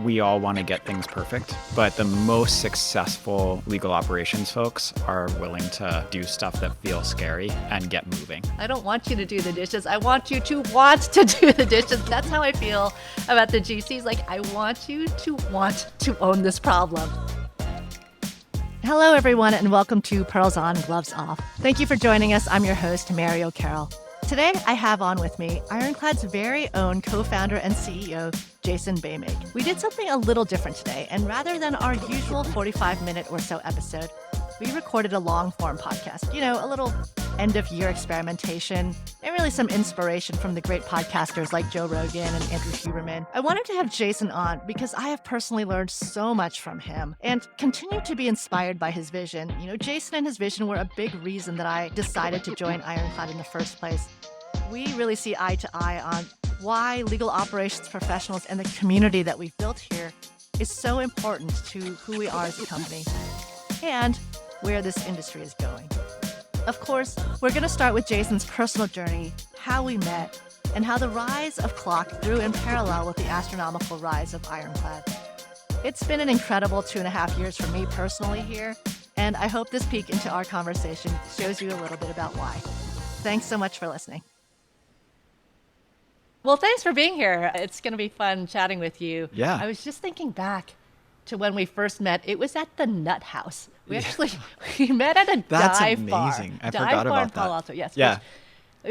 we all want to get things perfect, but the most successful legal operations folks are willing to do stuff that feels scary and get moving. I don't want you to do the dishes. I want you to want to do the dishes. That's how I feel about the GCs. Like, I want you to want to own this problem. Hello, everyone, and welcome to Pearls On, Gloves Off. Thank you for joining us. I'm your host, Mary O'Carroll. Today, I have on with me Ironclad's very own co-founder and CEO, Jason Boehmig. We did something a little different today, and rather than our usual 45-minute or so episode, we recorded a long-form podcast. You know, a little end-of-year experimentation, and really some inspiration from the great podcasters like Joe Rogan and Andrew Huberman. I wanted to have Jason on because I have personally learned so much from him and continue to be inspired by his vision. You know, Jason and his vision were a big reason that I decided to join Ironclad in the first place. We really see eye to eye on why legal operations professionals and the community that we've built here is so important to who we are as a company and where this industry is going. Of course, we're going to start with Jason's personal journey, how we met, and how the rise of CLOC grew in parallel with the astronomical rise of Ironclad. It's been an incredible 2.5 years for me personally here, and I hope this peek into our conversation shows you a little bit about why. Thanks so much for listening. Well, thanks for being here. It's going to be fun chatting with you. Yeah. I was just thinking back to when we first met. It was at the Nut House. We met at a dive bar. That's amazing. I forgot about in Palo that. Alto, yes. Yeah.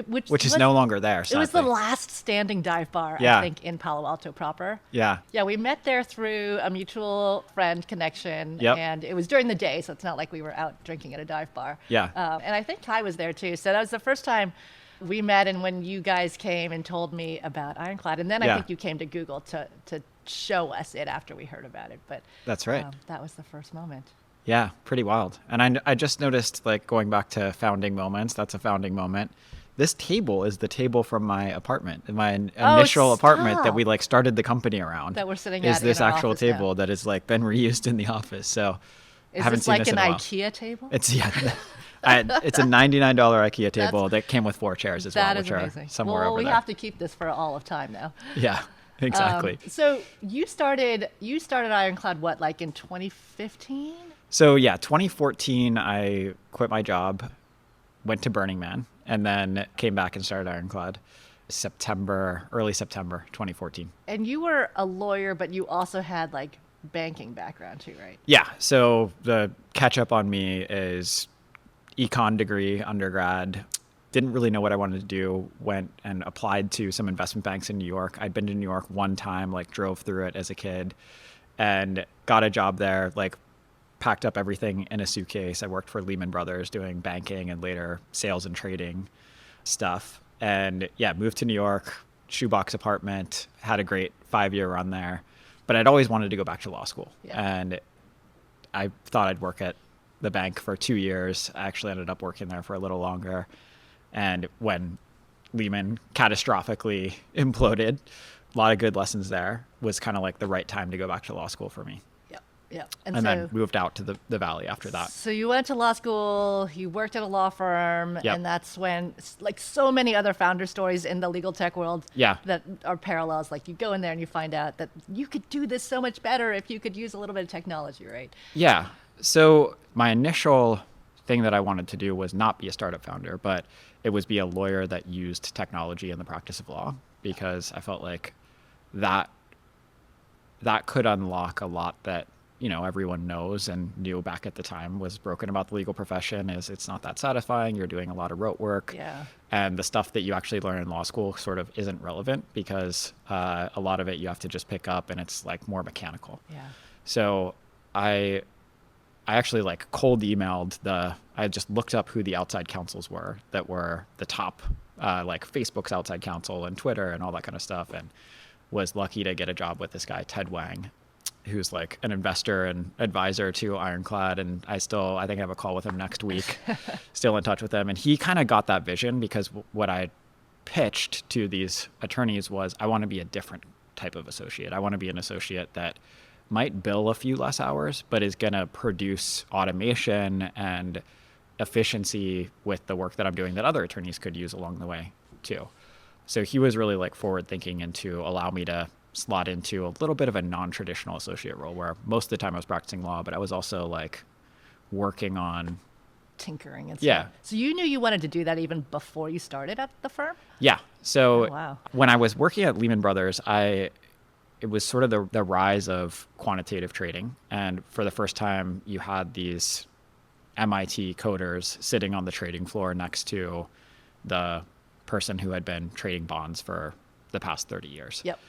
Which is no longer there, sadly. It was the last standing dive bar, I think, in Palo Alto proper. Yeah. Yeah, we met there through a mutual friend connection. Yep. And it was during the day, so it's not like we were out drinking at a dive bar. Yeah. And I think Kai was there too. So that was the first time we met, and when you guys came and told me about Ironclad. And then I think you came to Google to show us it after we heard about it. But that's right. That was the first moment. Yeah, pretty wild. And I just noticed, like, going back to founding moments, that's a founding moment. This table is the table from my apartment, my initial apartment that we like started the company around. That we're sitting is at this in our actual office table now. that has like been reused in the office. So is I haven't this seen like this an in a while. IKEA table? It's it's a $99 IKEA table that came with 4 chairs as well, which amazing. are somewhere over we there. have to keep this for all of time now. Yeah, exactly. So you started Ironclad what, like in 2015? So yeah, 2014, I quit my job, went to Burning Man, and then came back and started Ironclad early September 2014. And you were a lawyer, but you also had like banking background too, right? Yeah. So the catch up on me is econ degree, undergrad. Didn't really know what I wanted to do. Went and applied to some investment banks in New York. I'd been to New York one time, like drove through it as a kid and got a job there, like packed up everything in a suitcase. I worked for Lehman Brothers doing banking and later sales and trading stuff. And yeah, moved to New York, shoebox apartment, had a great 5-year run there. But I'd always wanted to go back to law school. Yeah. And I thought I'd work at the bank for 2 years. I actually ended up working there for a little longer. And when Lehman catastrophically imploded, a lot of good lessons there, was kind of like the right time to go back to law school for me. Yeah. And so, then moved out to the Valley after that. So you went to law school, you worked at a law firm, and that's when, like so many other founder stories in the legal tech world that are parallels, like you go in there and you find out that you could do this so much better if you could use a little bit of technology, right? Yeah. So my initial thing that I wanted to do was not be a startup founder, but it was be a lawyer that used technology in the practice of law, because I felt like that could unlock a lot that, you know, everyone knows and knew back at the time was broken about the legal profession. Is it's not that satisfying. You're doing a lot of rote work. Yeah. And the stuff that you actually learn in law school sort of isn't relevant because a lot of it you have to just pick up and it's like more mechanical. Yeah. So I actually like cold emailed I just looked up who the outside counsels were that were the top, like Facebook's outside counsel and Twitter and all that kind of stuff. And was lucky to get a job with this guy, Ted Wang, who's like an investor and advisor to Ironclad. And I think I have a call with him next week, still in touch with him. And he kind of got that vision because what I pitched to these attorneys was I want to be a different type of associate. I want to be an associate that might bill a few less hours, but is going to produce automation and efficiency with the work that I'm doing that other attorneys could use along the way too. So he was really like forward thinking and to allow me to slot into a little bit of a non-traditional associate role where most of the time I was practicing law, but I was also like working on tinkering and stuff. Yeah. So you knew you wanted to do that even before you started at the firm? Yeah. So wow. When I was working at Lehman Brothers, it was sort of the rise of quantitative trading. And for the first time, you had these MIT coders sitting on the trading floor next to the person who had been trading bonds for the past 30 years. Yep.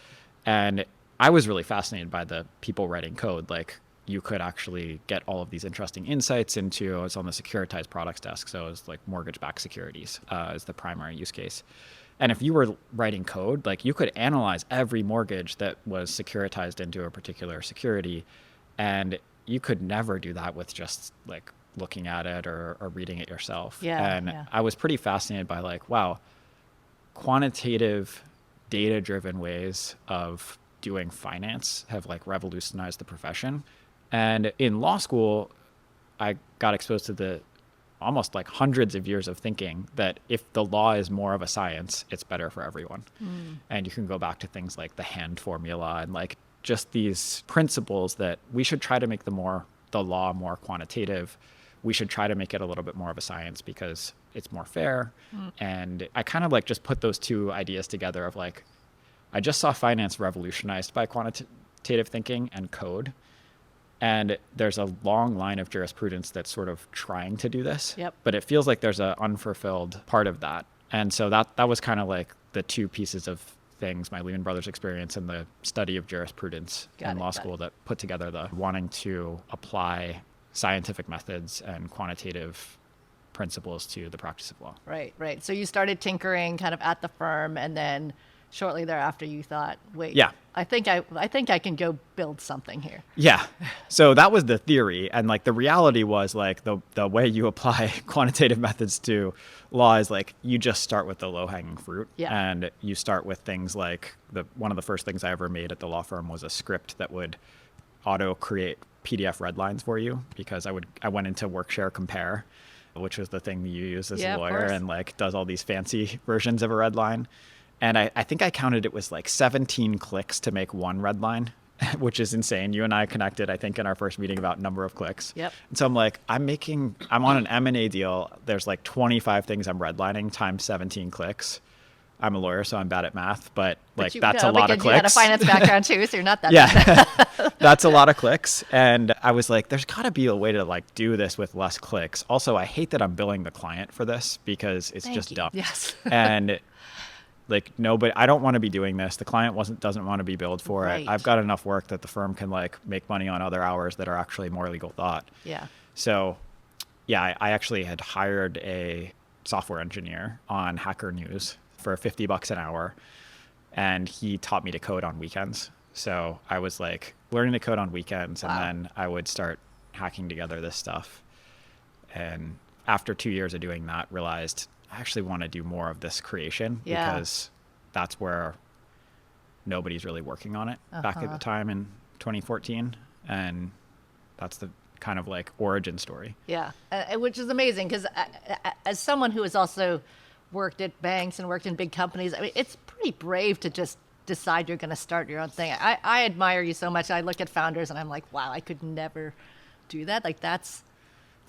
And I was really fascinated by the people writing code. Like, you could actually get all of these interesting insights into, I was on the securitized products desk, so it was like mortgage-backed securities is the primary use case. And if you were writing code, like you could analyze every mortgage that was securitized into a particular security, and you could never do that with just like looking at it or reading it yourself. And I was pretty fascinated by like, wow, quantitative, data-driven ways of doing finance have like revolutionized the profession. And in law school, I got exposed to the almost like hundreds of years of thinking that if the law is more of a science, it's better for everyone. And you can go back to things like the hand formula and like just these principles that we should try to make the law more quantitative. We should try to make it a little bit more of a science because it's more fair. And I kind of like just put those two ideas together of like, I just saw finance revolutionized by quantitative thinking and code. And there's a long line of jurisprudence that's sort of trying to do this. Yep. But it feels like there's an unfulfilled part of that. And so that was kind of like the two pieces of things, my Lehman Brothers experience and the study of jurisprudence in law school that put together the wanting to apply scientific methods and quantitative principles to the practice of law. Right, right. So you started tinkering kind of at the firm, and then shortly thereafter you thought, wait, I think I can go build something here. Yeah. So that was the theory. And like the reality was like the way you apply quantitative methods to law is like you just start with the low hanging fruit. Yeah. And you start with things like one of the first things I ever made at the law firm was a script that would auto create PDF red lines for you, because I went into Workshare Compare, which was the thing that you use as a lawyer, and like does all these fancy versions of a red line. And I think I counted it was like 17 clicks to make one red line, which is insane. You and I connected, I think, in our first meeting about number of clicks. Yep. And so I'm like, I'm on an M&A deal. There's like 25 things I'm redlining times 17 clicks. I'm a lawyer, so I'm bad at math, but like that's a lot of clicks. You had a finance background too, so you're not that bad. That's a lot of clicks. And I was like, there's got to be a way to like do this with less clicks. Also, I hate that I'm billing the client for this because it's just dumb. Yes. And like nobody, I don't want to be doing this. The client doesn't want to be billed for it. I've got enough work that the firm can like make money on other hours that are actually more legal thought. Yeah. So yeah, I actually had hired a software engineer on Hacker News for $50 an hour, and he taught me to code on weekends. So I was like learning to code on weekends, and then I would start hacking together this stuff. And after 2 years of doing that, realized I actually want to do more of this creation because that's where nobody's really working on it back at the time in 2014. And that's the kind of like origin story. Yeah, which is amazing because as someone who has also worked at banks and worked in big companies, I mean, it's pretty brave to just decide you're going to start your own thing. I admire you so much. I look at founders and I'm like, wow, I could never do that. Like it's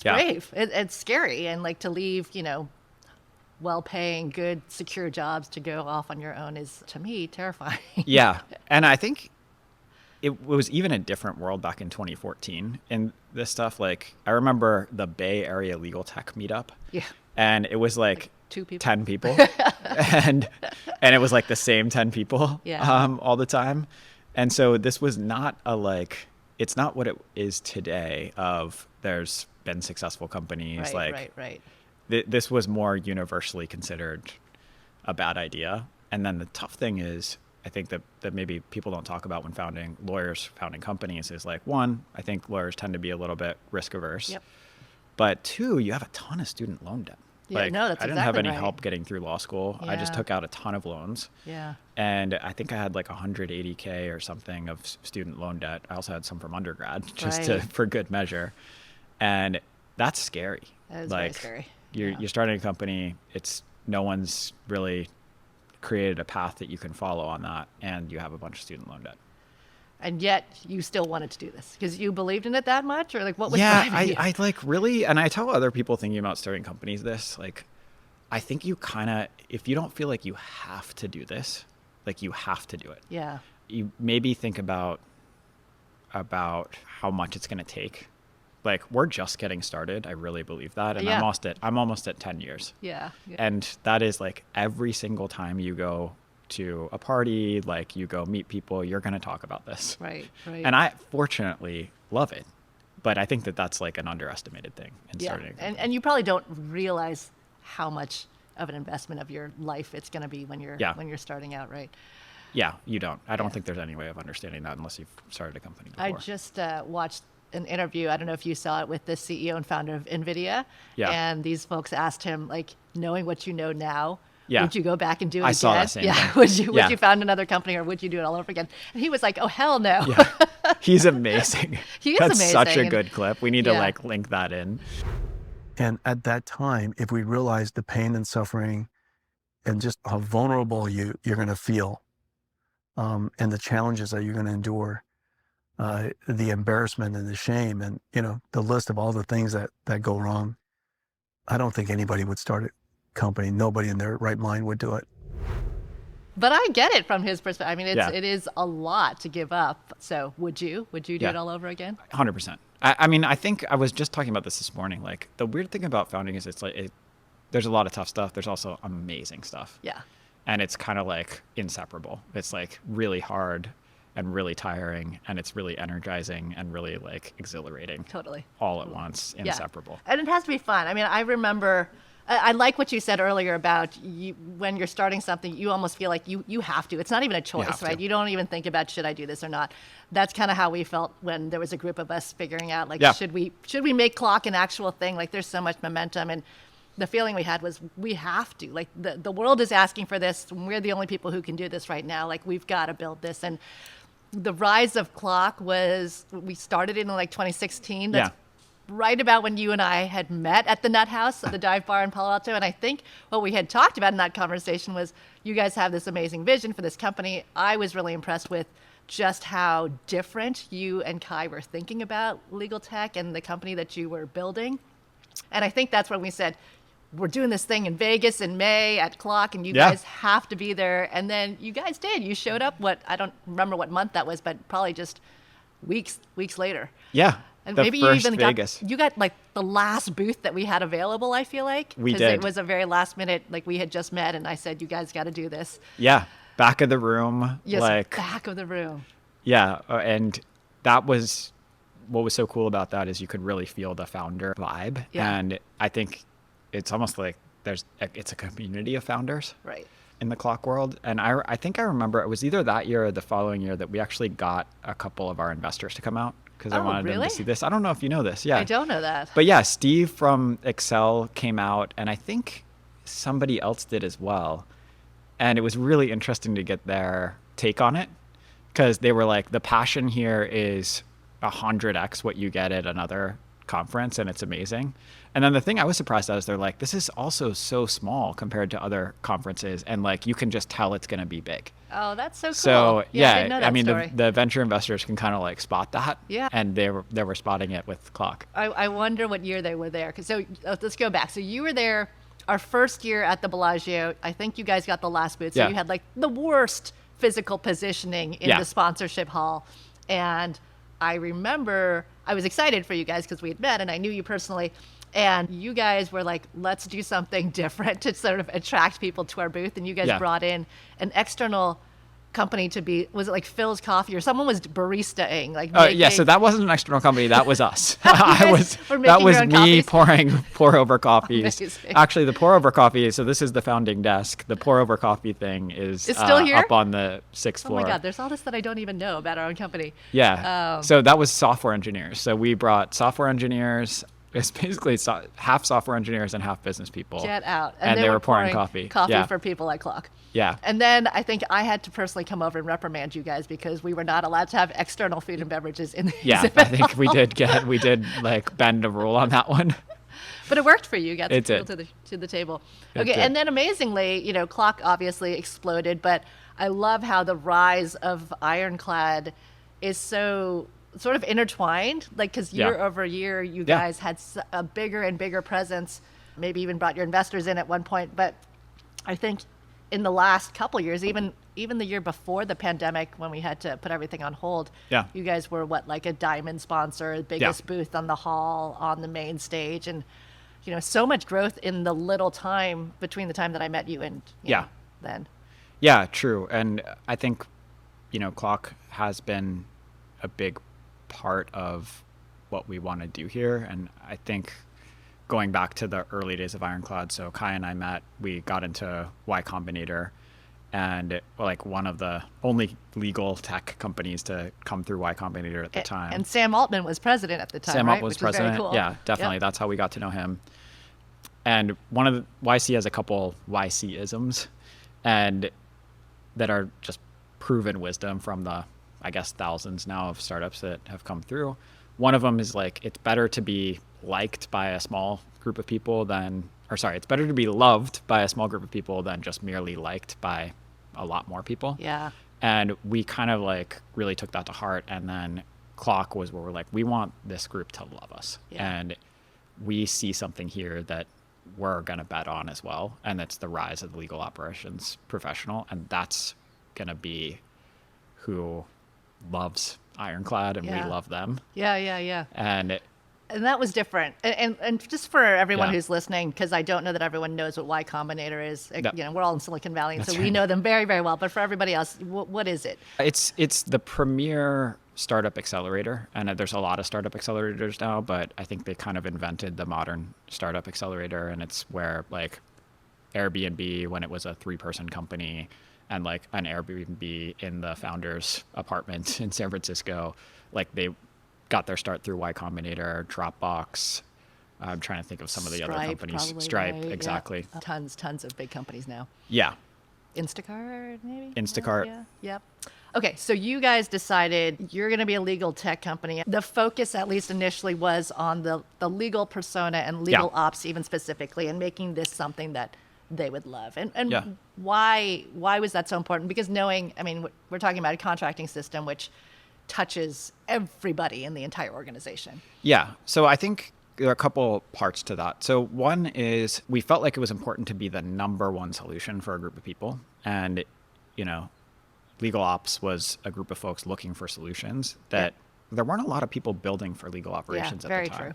brave. It's scary. And like to leave, well-paying, good, secure jobs to go off on your own is, to me, terrifying. Yeah. And I think it was even a different world back in 2014. And this stuff, like, I remember the Bay Area Legal Tech meetup. Yeah. And it was like 2 people. 10 people. and it was like the same 10 people all the time. And so this was not it's not what it is today of there's been successful companies. Right. This was more universally considered a bad idea. And then the tough thing is, I think that maybe people don't talk about when founding companies is like, one, I think lawyers tend to be a little bit risk averse. Yep. But two, you have a ton of student loan debt. Yeah, that's I didn't have any help getting through law school. Yeah. I just took out a ton of loans. Yeah. And I think I had like $180K or something of student loan debt. I also had some from undergrad for good measure. And that's scary. That is very scary. You're starting a company. No one's really created a path that you can follow on that, and you have a bunch of student loan debt. And yet you still wanted to do this because you believed in it that much, or like what was Yeah, driving you? I like really, and I tell other people thinking about starting companies this, like, I think you kind of, if you don't feel like you have to do this, like you have to do it. Yeah. You maybe think about how much it's going to take. Like, we're just getting started. I really believe that. And Yeah. I'm almost at 10 years. Yeah. Yeah. And that is like every single time you go to a party, like you go meet people, you're going to talk about this. Right. And I fortunately love it. But I think that that's like an underestimated thing in starting a company. And you probably don't realize how much of an investment of your life it's going to be when you're starting out, right? Yeah, you don't. I don't think there's any way of understanding that unless you've started a company before. I just watched an interview, I don't know if you saw it, with the CEO and founder of NVIDIA. Yeah. And these folks asked him, like, knowing what you know now, Yeah. would you go back and do it I again? saw that same thing. Would you found another company, or would you do it all over again? And he was like, oh, hell no. Yeah. He's amazing. He is That's amazing. such a good clip. We need to Yeah. like link that in. And at that time, if we realized the pain and suffering and just how vulnerable you're going to feel, and the challenges that you're going to endure, the embarrassment and the shame, and the list of all the things that go wrong, I don't think anybody would start a company. Nobody in their right mind would do it. But I get it from his perspective. I mean, Yeah. it is a lot to give up. So would you do Yeah. it all over again? 100%. I mean, I think I was just talking about this morning. Like, the weird thing about founding is there's a lot of tough stuff. There's also amazing stuff. Yeah. And it's kind of like inseparable. It's like really hard and really tiring, and it's really energizing and really like exhilarating. Totally. All at once, inseparable. And it has to be fun. I mean, I remember, I like what you said earlier about when you're starting something, you almost feel like you have to. It's not even a choice, have right? to. You don't even think about, should I do this or not? That's kind of how we felt when there was a group of us figuring out, like, Yeah. should we make CLOC an actual thing? Like, there's so much momentum. And the feeling we had was, we have to. Like, the world is asking for this. We're the only people who can do this right now. Like, we've got to build this. And the rise of CLOC we started in like 2016. That's right about when you and I had met at the Nut House, the dive bar in Palo Alto. And I think what we had talked about in that conversation was, you guys have this amazing vision for this company. I was really impressed with just how different you and Kai were thinking about legal tech and the company that you were building. And I think that's when we said, we're doing this thing in Vegas in May at CLOC, and you guys have to be there. And then you guys did. You showed up, I don't remember what month that was, but probably just weeks later. Yeah. And the maybe first you even Vegas. got like the last booth that we had available, I feel like. We Because did. it was a very last minute, like, we had just met, and I said, you guys got to do this. Yeah. Back of the room. Yes, like, back of the room. yeah. And that was what was so cool about that, is you could really feel the founder vibe. Yeah. And I think it's almost like it's a community of founders Right. in the CLOC world. And I think I remember it was either that year or the following year that we actually got a couple of our investors to come out, because I Oh, wanted them really? to see this. I don't know if you know this. Yeah. I don't know that. But yeah, Steve from Excel came out, and I think somebody else did as well. And it was really interesting to get their take on it, because they were like, the passion here is 100x what you get at another conference, and it's amazing. And then the thing I was surprised at is they're like, this is also so small compared to other conferences, and like you can just tell it's going to be big. Oh, that's so cool. So I yeah, didn't know that I mean, story. the venture investors can kind of like spot that. Yeah. And they were spotting it with CLOC. I wonder what year they were there. So let's go back. So you were there our first year at the Bellagio. I think you guys got the last booth. So Yeah. you had like the worst physical positioning in Yeah. the sponsorship hall. And I remember I was excited for you guys because we had met and I knew you personally. And you guys were like, let's do something different to sort of attract people to our booth. And you guys Yeah. brought in an external company to be, was it like Phil's Coffee, or someone was baristaing? Like, Yeah, so that wasn't an external company. That was us. guys were That making was your own me coffees? pouring pour over coffees. Amazing. Actually, the pour over coffee. So this is the founding desk. The pour over coffee thing is It's still here? up on the 6th Oh floor. my God, there's all this that I don't even know about our own company. Yeah. So that was software engineers. So we brought software engineers. It's basically half software engineers and half business people. Get out. And they were pouring coffee. Coffee Yeah. for people at CLOC. Yeah. And then I think I had to personally come over and reprimand you guys because we were not allowed to have external food and beverages in the Yeah, exhibit I think hall. we did like bend a rule on that one. But it worked for you. You got the It people did. to the table. It Okay, did. and then amazingly, CLOC obviously exploded, but I love how the rise of Ironclad is so sort of intertwined, like because Yeah. year over year, you Yeah. guys had a bigger and bigger presence, maybe even brought your investors in at one point. But I think in the last couple years, even the year before the pandemic, when we had to put everything on hold, Yeah. you guys were like a diamond sponsor, biggest booth on the hall, on the main stage, and so much growth in the little time between the time that I met you and Yeah. then. Yeah, true. And I think, CLOC has been a big part of what we want to do here. And I think going back to the early days of Ironclad, so Kai and I met, we got into Y Combinator, and like one of the only legal tech companies to come through Y Combinator at the time. And Sam Altman was president at the time, Sam right? Altman was Which is very president. cool. Yeah, definitely. Yep. That's how we got to know him. And one of the YC has a couple YC-isms, and that are just proven wisdom from the, I guess, thousands now of startups that have come through. One of them is like, it's better to be liked by a small group of people it's better to be loved by a small group of people than just merely liked by a lot more people. Yeah. And we kind of like really took that to heart. And then CLOC was where we're like, we want this group to love us. Yeah. And we see something here that we're going to bet on as well. And that's the rise of the legal operations professional. And that's going to be who loves Ironclad, and we love them. Yeah. And And that was different. And just for everyone Yeah. who's listening, because I don't know that everyone knows what Y Combinator is. Yeah. We're all in Silicon Valley, and so That's we right. know them very, very well. But for everybody else, what is it? it's the premier startup accelerator, and there's a lot of startup accelerators now, but I think they kind of invented the modern startup accelerator, and it's where like Airbnb, when it was a 3-person company, and like an Airbnb in the founder's apartment in San Francisco, like they got their start through Y Combinator, Dropbox. I'm trying to think of some of the other companies. Probably, Stripe, right? exactly. Yeah. Tons of big companies now. Yeah. Instacart, maybe? Instacart. Yeah. Yep. Okay, so you guys decided you're going to be a legal tech company. The focus, at least initially, was on the legal persona and legal ops, even specifically, and making this something that they would love. And Yeah. why was that so important? Because we're talking about a contracting system which touches everybody in the entire organization. Yeah. So I think there are a couple parts to that. So one is we felt like it was important to be the number one solution for a group of people. And, legal ops was a group of folks looking for solutions that there weren't a lot of people building for legal operations at very the time. true.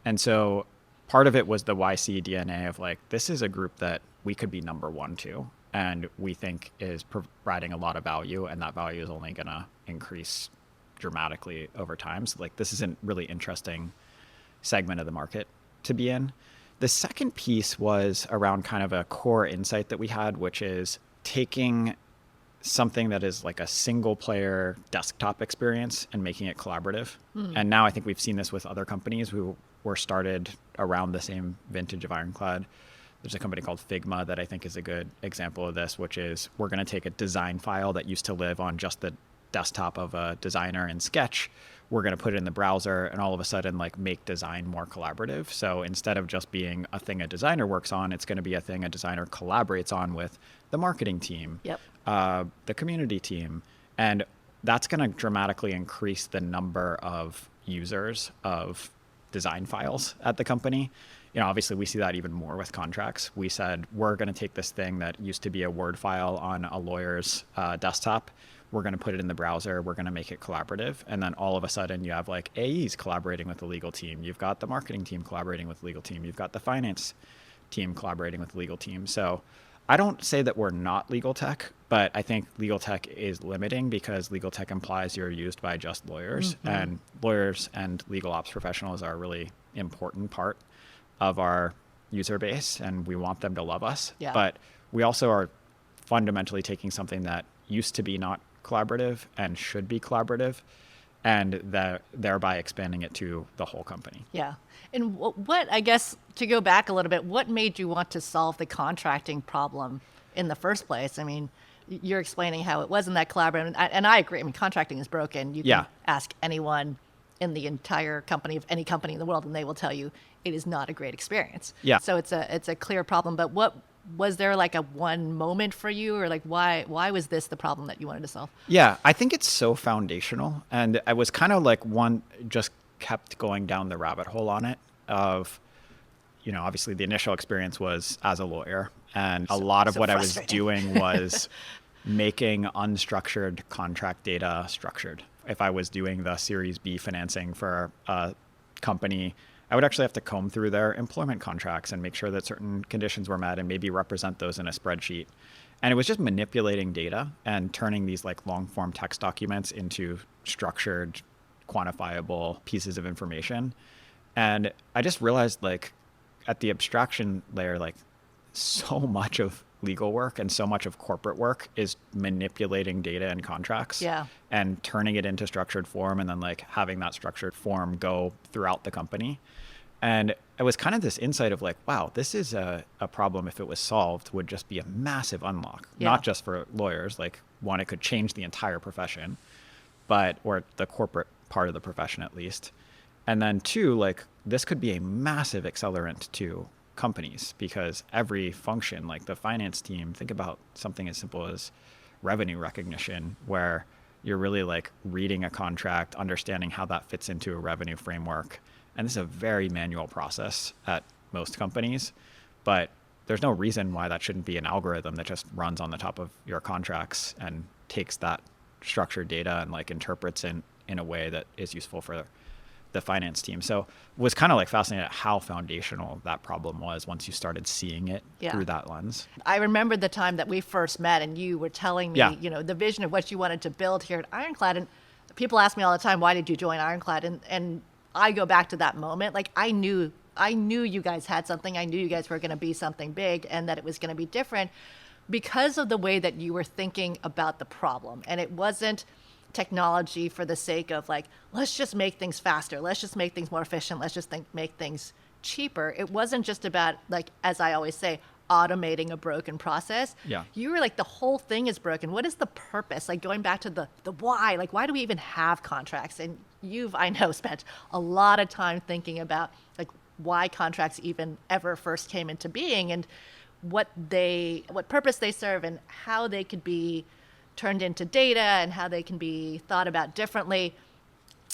And so part of it was the YC DNA of like, this is a group that we could be number one to, and we think is providing a lot of value, and that value is only going to increase dramatically over time. So like, this is a really interesting segment of the market to be in. The second piece was around kind of a core insight that we had, which is taking something that is like a single player desktop experience and making it collaborative. And now I think we've seen this with other companies who were started around the same vintage of Ironclad. There's a company called Figma that I think is a good example of this, which is we're going to take a design file that used to live on just the desktop of a designer in Sketch. We're going to put it in the browser and all of a sudden like make design more collaborative. So instead of just being a thing a designer works on, it's going to be a thing a designer collaborates on with the marketing team, the community team. And that's going to dramatically increase the number of users of design files at the company. Obviously we see that even more with contracts. We said, we're going to take this thing that used to be a Word file on a lawyer's desktop. We're going to put it in the browser. We're going to make it collaborative. And then all of a sudden you have like AEs collaborating with the legal team. You've got the marketing team collaborating with the legal team. You've got the finance team collaborating with the legal team. So I don't say that we're not legal tech, but I think legal tech is limiting because legal tech implies you're used by just lawyers, and lawyers and legal ops professionals are a really important part of our user base, and we want them to love us. Yeah. But we also are fundamentally taking something that used to be not collaborative and should be collaborative, and thereby expanding it to the whole company. Yeah. And what, I guess, to go back a little bit, what made you want to solve the contracting problem in the first place? I mean, you're explaining how it wasn't that collaborative, and I agree. I mean, contracting is broken. You can ask anyone in the entire company of any company in the world, and they will tell you it is not a great experience. Yeah. So it's a clear problem. But what was there like a one moment for you, or like why was this the problem that you wanted to solve? Yeah, I think it's so foundational. And I was kind of like just kept going down the rabbit hole on it of, obviously the initial experience was as a lawyer. And a lot of what I was doing was making unstructured contract data structured. If I was doing the Series B financing for a company, I would actually have to comb through their employment contracts and make sure that certain conditions were met and maybe represent those in a spreadsheet. And it was just manipulating data and turning these like long form text documents into structured, quantifiable pieces of information. And I just realized like at the abstraction layer, like so much of legal work and so much of corporate work is manipulating data and contracts and turning it into structured form and then like having that structured form go throughout the company. And it was kind of this insight of like, wow, this is a problem. If it was solved, would just be a massive unlock, not just for lawyers. Like one, it could change the entire profession, or the corporate part of the profession at least. And then two, like this could be a massive accelerant to companies because every function, like the finance team, think about something as simple as revenue recognition, where you're really like reading a contract, understanding how that fits into a revenue framework. And this is a very manual process at most companies, but there's no reason why that shouldn't be an algorithm that just runs on the top of your contracts and takes that structured data and like interprets in a way that is useful for the finance team. So it was kind of like fascinated at how foundational that problem was once you started seeing it through that lens. I remember the time that we first met and you were telling me, the vision of what you wanted to build here at Ironclad. And people ask me all the time, why did you join Ironclad? And I go back to that moment. Like I knew you guys had something. I knew you guys were going to be something big and that it was going to be different because of the way that you were thinking about the problem. And it wasn't technology for the sake of like, let's just make things faster. Let's just make things more efficient. Let's just make things cheaper. It wasn't just about like, as I always say, automating a broken process. Yeah. You were like, the whole thing is broken. What is the purpose? Like going back to the why, like why do we even have contracts? And I know, spent a lot of time thinking about like why contracts even ever first came into being and what purpose they serve and how they could be turned into data and how they can be thought about differently.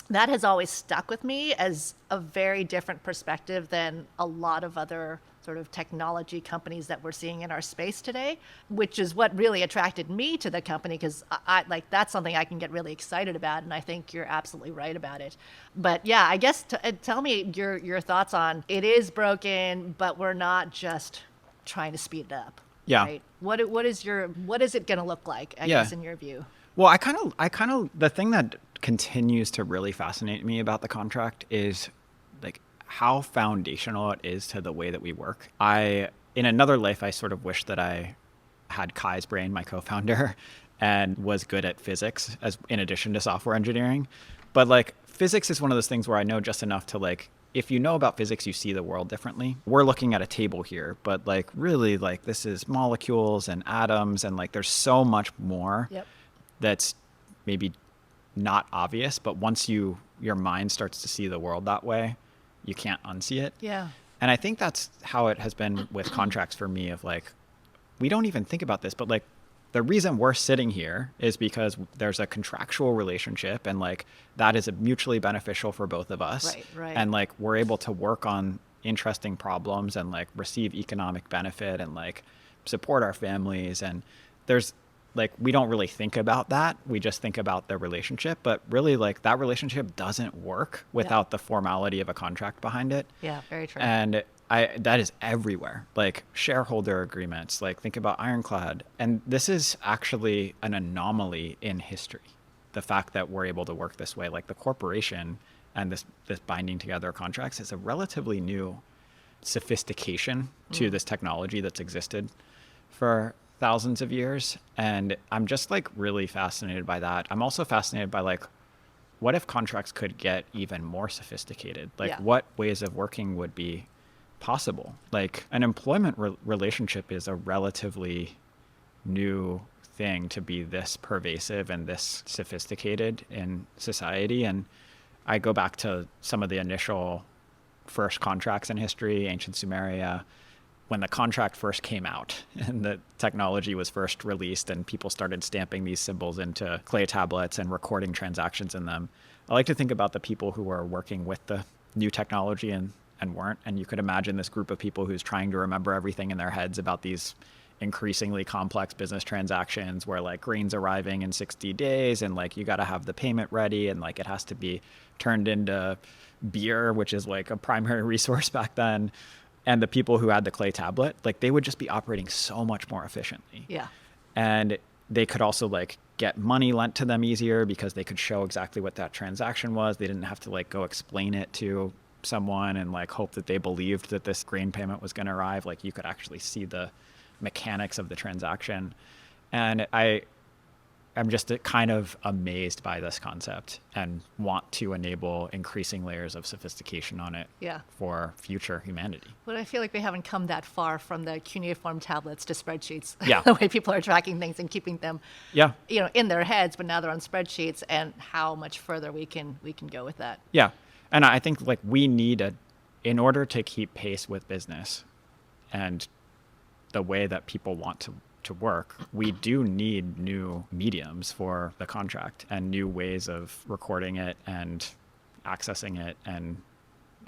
That has always stuck with me as a very different perspective than a lot of other sort of technology companies that we're seeing in our space today, which is what really attracted me to the company because I like that's something I can get really excited about, and I think you're absolutely right about it. But yeah, I guess tell me your thoughts on it is broken, but we're not just trying to speed it up. Yeah. Right? What is it going to look like, I guess, in your view? Well, I kind of, the thing that continues to really fascinate me about the contract is like how foundational it is to the way that we work. In another life, I sort of wish that I had Kai's brain, my co-founder, and was good at physics in addition to software engineering. But like physics is one of those things where I know just enough to like, if you know about physics, you see the world differently. We're looking at a table here, but like really like this is molecules and atoms and like there's so much more that's maybe not obvious, but once your mind starts to see the world that way, you can't unsee it. Yeah. And I think that's how it has been with contracts for me of like, we don't even think about this, but like the reason we're sitting here is because there's a contractual relationship and like that is mutually beneficial for both of us. Right. And like we're able to work on interesting problems and like receive economic benefit and like support our families. And there's like, we don't really think about that. We just think about the relationship, but really like that relationship doesn't work without the formality of a contract behind it. Yeah, very true. And that is everywhere, like shareholder agreements, like think about Ironclad. And this is actually an anomaly in history. The fact that we're able to work this way, like the corporation and this binding together contracts is a relatively new sophistication to this technology that's existed for thousands of years. And I'm just like really fascinated by that. I'm also fascinated by like, what if contracts could get even more sophisticated? Like what ways of working would be possible? Like an employment relationship is a relatively new thing to be this pervasive and this sophisticated in society. And I go back to some of the initial first contracts in history, ancient Sumeria, when the contract first came out and the technology was first released and people started stamping these symbols into clay tablets and recording transactions in them. I like to think about the people who were working with the new technology and weren't. And you could imagine this group of people who's trying to remember everything in their heads about these increasingly complex business transactions where like grain's arriving in 60 days and like you got to have the payment ready and like it has to be turned into beer, which is like a primary resource back then. And the people who had the clay tablet, like they would just be operating so much more efficiently. Yeah. And they could also like get money lent to them easier because they could show exactly what that transaction was. They didn't have to like go explain it to someone and like hope that they believed that this grain payment was going to arrive. Like you could actually see the mechanics of the transaction. And I'm just kind of amazed by this concept and want to enable increasing layers of sophistication on it for future humanity. But I feel like we haven't come that far from the cuneiform tablets to spreadsheets. Yeah. The way people are tracking things and keeping them Yeah. In their heads, but now they're on spreadsheets, and how much further we can go with that. Yeah. And I think like we need in order to keep pace with business and the way that people want to work, we do need new mediums for the contract and new ways of recording it and accessing it and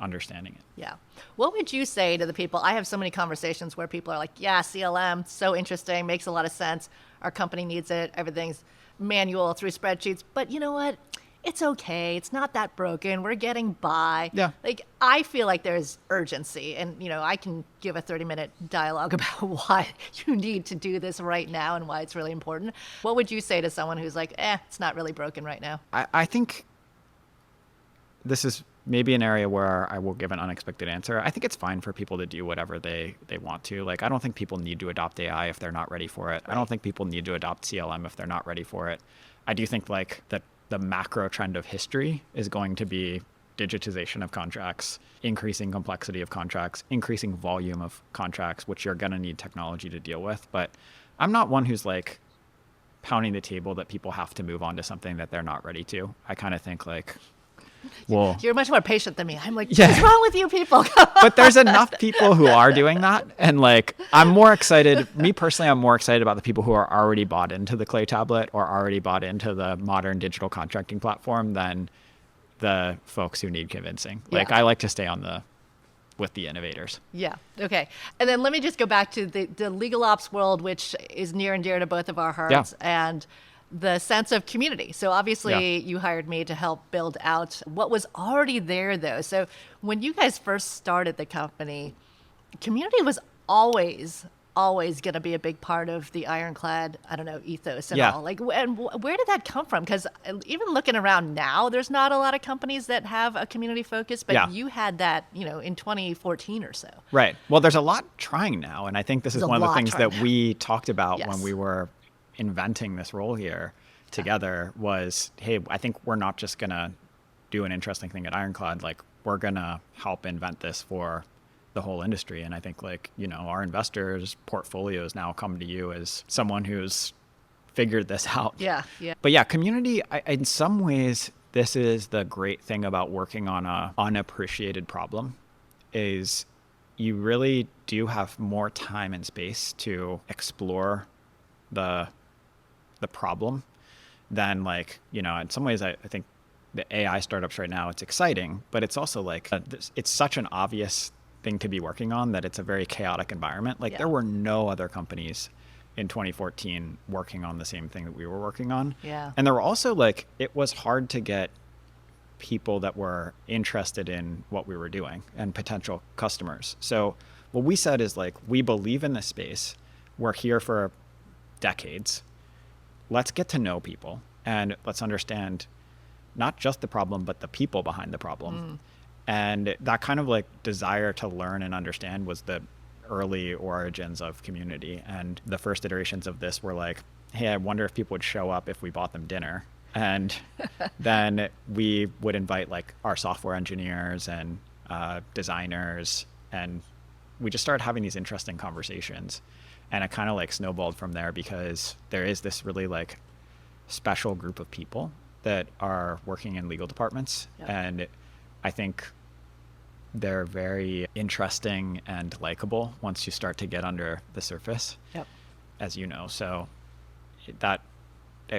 understanding it. Yeah. What would you say to the people? I have so many conversations where people are like, yeah, CLM, so interesting, makes a lot of sense. Our company needs it. Everything's manual through spreadsheets. But you know what? It's okay. It's not that broken. We're getting by. Yeah. Like, I feel like there's urgency. And, I can give a 30-minute dialogue about why you need to do this right now and why it's really important. What would you say to someone who's like, it's not really broken right now? I think this is maybe an area where I will give an unexpected answer. I think it's fine for people to do whatever they want to. Like, I don't think people need to adopt AI if they're not ready for it. Right. I don't think people need to adopt CLM if they're not ready for it. I do think like that the macro trend of history is going to be digitization of contracts, increasing complexity of contracts, increasing volume of contracts, which you're going to need technology to deal with. But I'm not one who's like pounding the table that people have to move on to something that they're not ready to. I kind of think like, well, you're much more patient than me. I'm like, what's wrong with you people? But there's enough people who are doing that. And like, I'm more excited, me personally, I'm more excited about the people who are already bought into the clay tablet or already bought into the modern digital contracting platform than the folks who need convincing. Like, I like to stay with the innovators. Yeah. Okay. And then let me just go back to the legal ops world, which is near and dear to both of our hearts. Yeah. And the sense of community. So obviously you hired me to help build out what was already there, though. So when you guys first started the company, community was always going to be a big part of the Ironclad, ethos and all. Like, and where did that come from? Because even looking around now, there's not a lot of companies that have a community focus, but you had that, in 2014 or so. Right. Well, there's a lot trying now. And I think this is one of the things that we talked about when we were inventing this role here together was, hey, I think we're not just going to do an interesting thing at Ironclad. Like, we're going to help invent this for the whole industry. And I think like, our investors' portfolios now come to you as someone who's figured this out. Yeah. Yeah. But yeah, community, in some ways, this is the great thing about working on a unappreciated problem is you really do have more time and space to explore the problem than like, in some ways, I think the AI startups right now, it's exciting, but it's also like, it's such an obvious thing to be working on that it's a very chaotic environment. Like there were no other companies in 2014 working on the same thing that we were working on. Yeah. And there were also like, it was hard to get people that were interested in what we were doing and potential customers. So what we said is like, we believe in this space. We're here for decades. Let's get to know people and let's understand not just the problem, but the people behind the problem. And that kind of like desire to learn and understand was the early origins of community. And the first iterations of this were like, hey, I wonder if people would show up if we bought them dinner. And then we would invite like our software engineers and designers. And we just started having these interesting conversations. And it kind of like snowballed from there because there is this really like special group of people that are working in legal departments. Yep. And I think they're very interesting and likable once you start to get under the surface, Yep. as you know. So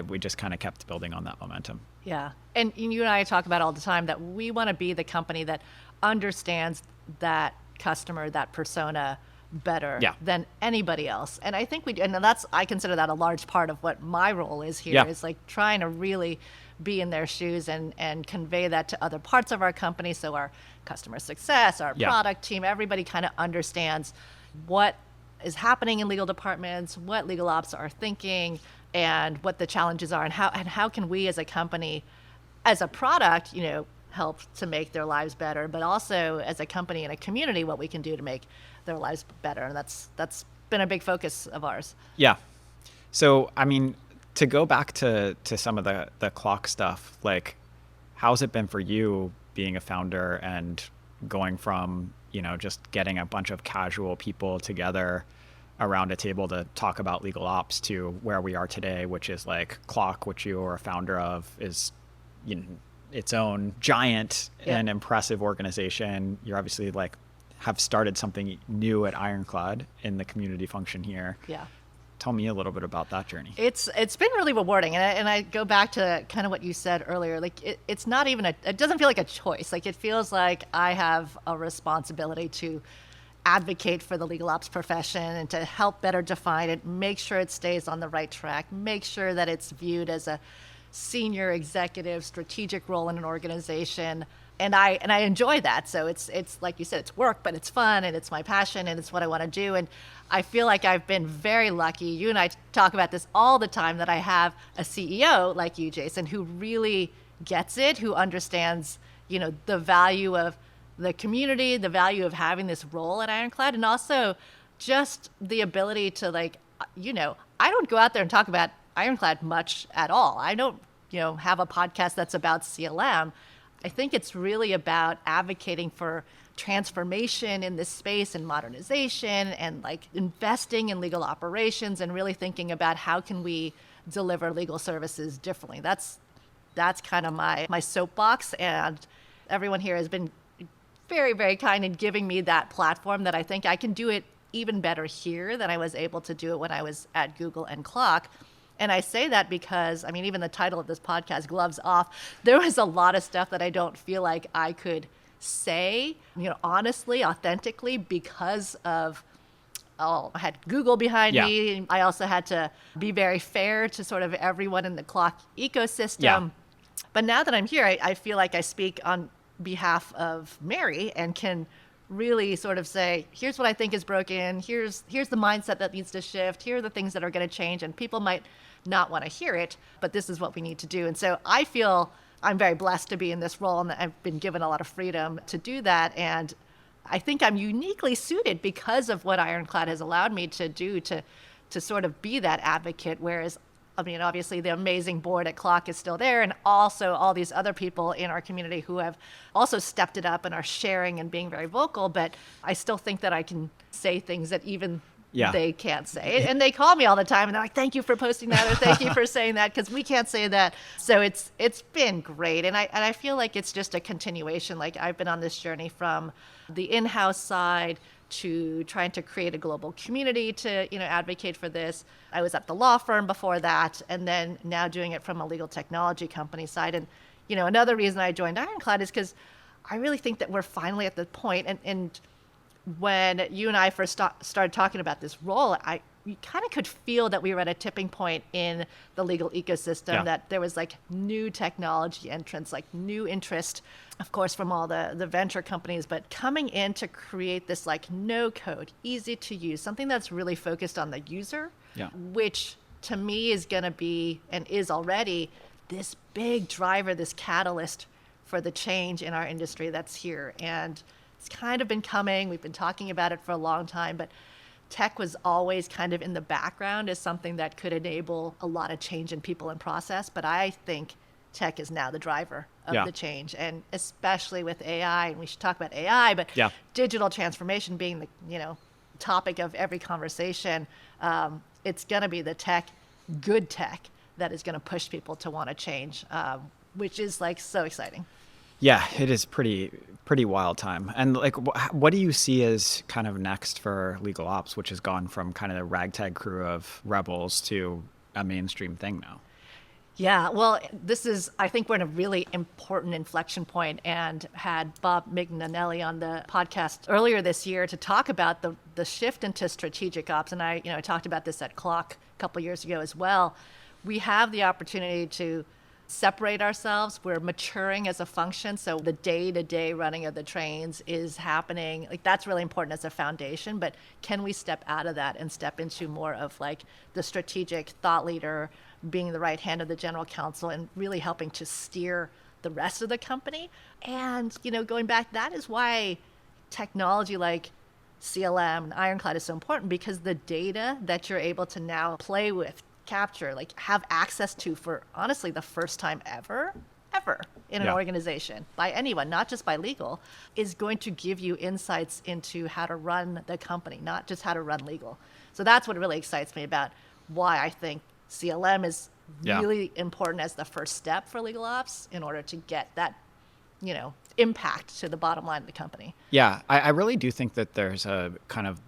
we just kind of kept building on that momentum. Yeah. And you and I talk about all the time that we want to be the company that understands that customer, that persona better than anybody else. And I think I consider that a large part of what my role is here, is like trying to really be in their shoes and convey that to other parts of our company. So our customer success, our product team, everybody kind of understands what is happening in legal departments, what legal ops are thinking, and what the challenges are, and how can we as a company, as a product, help to make their lives better, but also as a company and a community, what we can do to make their lives better. And that's been a big focus of ours. Yeah. So, I mean, to go back to some of the CLOC stuff, like, how's it been for you being a founder and going from, just getting a bunch of casual people together around a table to talk about legal ops to where we are today, which is like CLOC, which you are a founder of, is its own giant and impressive organization. You're obviously have started something new at Ironclad in the community function here. Yeah. Tell me a little bit about that journey. It's been really rewarding. And I go back to kind of what you said earlier. Like, it's not even it doesn't feel like a choice. Like, it feels like I have a responsibility to advocate for the legal ops profession and to help better define it, make sure it stays on the right track, make sure that it's viewed as a senior executive strategic role in an organization. And I enjoy that. So it's like you said, it's work, but it's fun and it's my passion and it's what I want to do. And I feel like I've been very lucky. You and I talk about this all the time, that I have a CEO like you, Jason, who really gets it, who understands, the value of the community, the value of having this role at Ironclad, and also just the ability to I don't go out there and talk about Ironclad much at all. I don't, have a podcast that's about CLM. I think it's really about advocating for transformation in this space and modernization and investing in legal operations and really thinking about how can we deliver legal services differently. That's kind of my soapbox, and everyone here has been very, very kind in giving me that platform that I think I can do it even better here than I was able to do it when I was at Google and CLOC. And I say that because, even the title of this podcast, Gloves Off, there was a lot of stuff that I don't feel like I could say, honestly, authentically, because of, I had Google behind me. And I also had to be very fair to sort of everyone in the CLOC ecosystem. Yeah. But now that I'm here, I feel like I speak on behalf of Mary and can really sort of say, here's what I think is broken. Here's the mindset that needs to shift. Here are the things that are going to change, and people might not want to hear it, but this is what we need to do. And so I feel I'm very blessed to be in this role, and I've been given a lot of freedom to do that. And I think I'm uniquely suited because of what Ironclad has allowed me to do to sort of be that advocate. Whereas, obviously the amazing board at CLOC is still there, and also all these other people in our community who have also stepped it up and are sharing and being very vocal. But I still think that I can say things that even they can't say. And they call me all the time and they're like, thank you for posting that, or thank you for saying that, because we can't say that. So it's been great. And I feel like it's just a continuation. Like, I've been on this journey from the in-house side to trying to create a global community to, advocate for this. I was at the law firm before that, and then now doing it from a legal technology company side. And, another reason I joined Ironclad is because I really think that we're finally at the point, and when you and I first started talking about this role, you kind of could feel that we were at a tipping point in the legal ecosystem, that there was new technology entrants, new interest, of course, from all the venture companies, but coming in to create this no code, easy to use, something that's really focused on the user, which to me is going to be, and is already, this big driver, this catalyst for the change in our industry that's here. And it's kind of been coming. We've been talking about it for a long time, but tech was always kind of in the background as something that could enable a lot of change in people and process. But I think tech is now the driver of the change, and especially with AI, and we should talk about AI, but digital transformation being the topic of every conversation. It's going to be the tech, good tech, that is going to push people to want to change. which is like so exciting. Yeah, it is pretty wild time. And like, what do you see as kind of next for legal ops, which has gone from kind of the ragtag crew of rebels to a mainstream thing now? Yeah, well, I think we're in a really important inflection point, and had Bob Mignanelli on the podcast earlier this year to talk about the shift into strategic ops. And I talked about this at CLOC a couple years ago as well. We have the opportunity to separate ourselves. We're maturing as a function. So the day-to-day running of the trains is happening. Like, that's really important as a foundation, but can we step out of that and step into more of like the strategic thought leader, being the right hand of the general counsel and really helping to steer the rest of the company? And, going back, that is why technology like CLM and Ironclad is so important, because the data that you're able to now play with, capture, like have access to for honestly the first time ever in an organization by anyone, not just by legal, is going to give you insights into how to run the company, not just how to run legal. So that's what really excites me about why I think CLM is really important as the first step for legal ops in order to get that, impact to the bottom line of the company. Yeah, I really do think that there's a kind of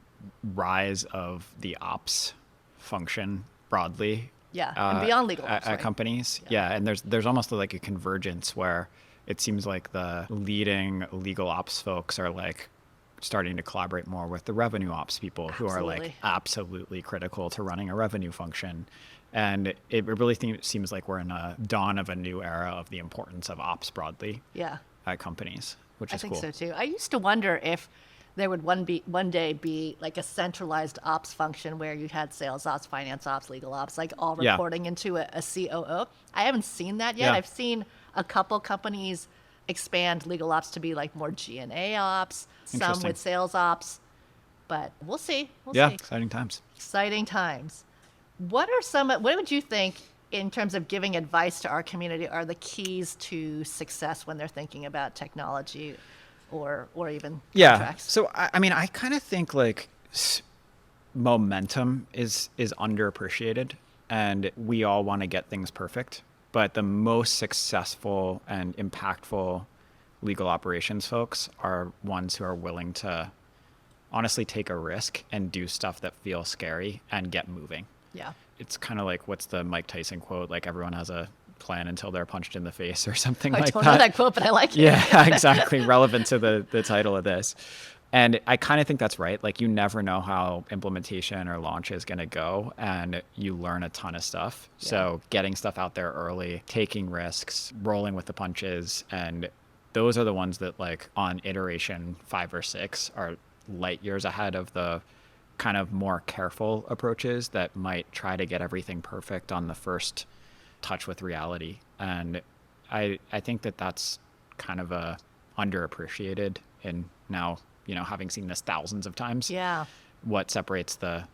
rise of the ops function broadly. Yeah, and beyond legal ops, at companies. Yeah, and there's almost like a convergence where it seems like the leading legal ops folks are like starting to collaborate more with the revenue ops people who are like absolutely critical to running a revenue function. And it really seems like we're in a dawn of a new era of the importance of ops broadly at companies, which is cool. I think so too. I used to wonder if there would one day be like a centralized ops function where you had sales ops, finance ops, legal ops, like all reporting into a COO. I haven't seen that yet. I've seen a couple companies expand legal ops to be like more G&A ops, some with sales ops, but we'll see. We'll see. Exciting times. Exciting times. What would you think, in terms of giving advice to our community, are the keys to success when they're thinking about technology or even contracts? So I kind of think like momentum is underappreciated, and we all want to get things perfect, but the most successful and impactful legal operations folks are ones who are willing to honestly take a risk and do stuff that feels scary and get moving. Yeah. It's kind of like, what's the Mike Tyson quote? Like, everyone has a plan until they're punched in the face or something like that. I don't know that quote, but I like it. Yeah, exactly. Relevant to the title of this. And I kind of think that's right. Like, you never know how implementation or launch is going to go, and you learn a ton of stuff. Yeah. So getting stuff out there early, taking risks, rolling with the punches, and those are the ones that, like, on iteration 5 or 6 are light years ahead of the kind of more careful approaches that might try to get everything perfect on the first touch with reality. And I think that that's kind of a underappreciated, and now, having seen this thousands of times, what separates the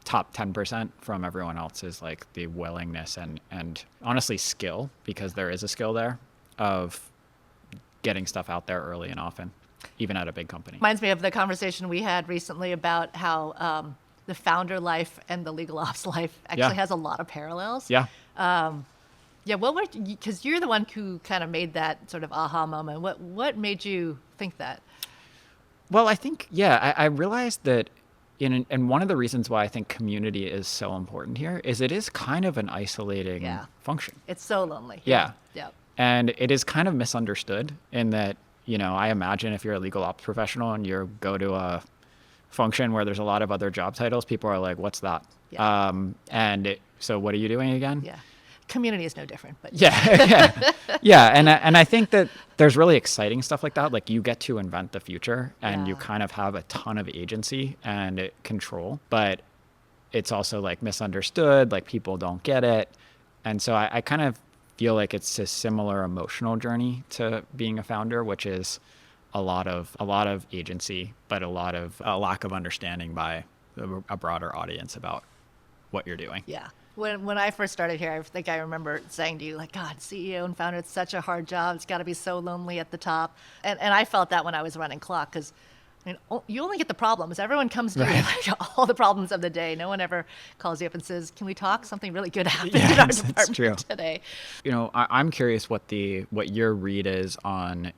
top 10% from everyone else is like the willingness and honestly skill, because there is a skill there of getting stuff out there early and often, even at a big company. Reminds me of the conversation we had recently about how the founder life and the legal ops life actually has a lot of parallels. Yeah. Because you're the one who kind of made that sort of aha moment. What made you think that? Well, I think, I realized that and one of the reasons why I think community is so important here is it is kind of an isolating function. It's so lonely. Yeah. Yeah. And it is kind of misunderstood in that, I imagine if you're a legal ops professional and you go to a function where there's a lot of other job titles, people are like, what's that? Yeah. So what are you doing again? Yeah. Community is no different, but and I think that there's really exciting stuff like that. Like, you get to invent the future, and you kind of have a ton of agency and control, but it's also like misunderstood. Like, people don't get it, and so I kind of feel like it's a similar emotional journey to being a founder, which is a lot of agency, but a lack of understanding by a broader audience about what you're doing. Yeah. When I first started here, I think I remember saying to you, like, God, CEO and founder, it's such a hard job. It's got to be so lonely at the top. And I felt that when I was running CLOC, because And you only get the problems. Everyone comes to you with like all the problems of the day. No one ever calls you up and says, "Can we talk? Something really good happened in our department today." I'm curious what your read is on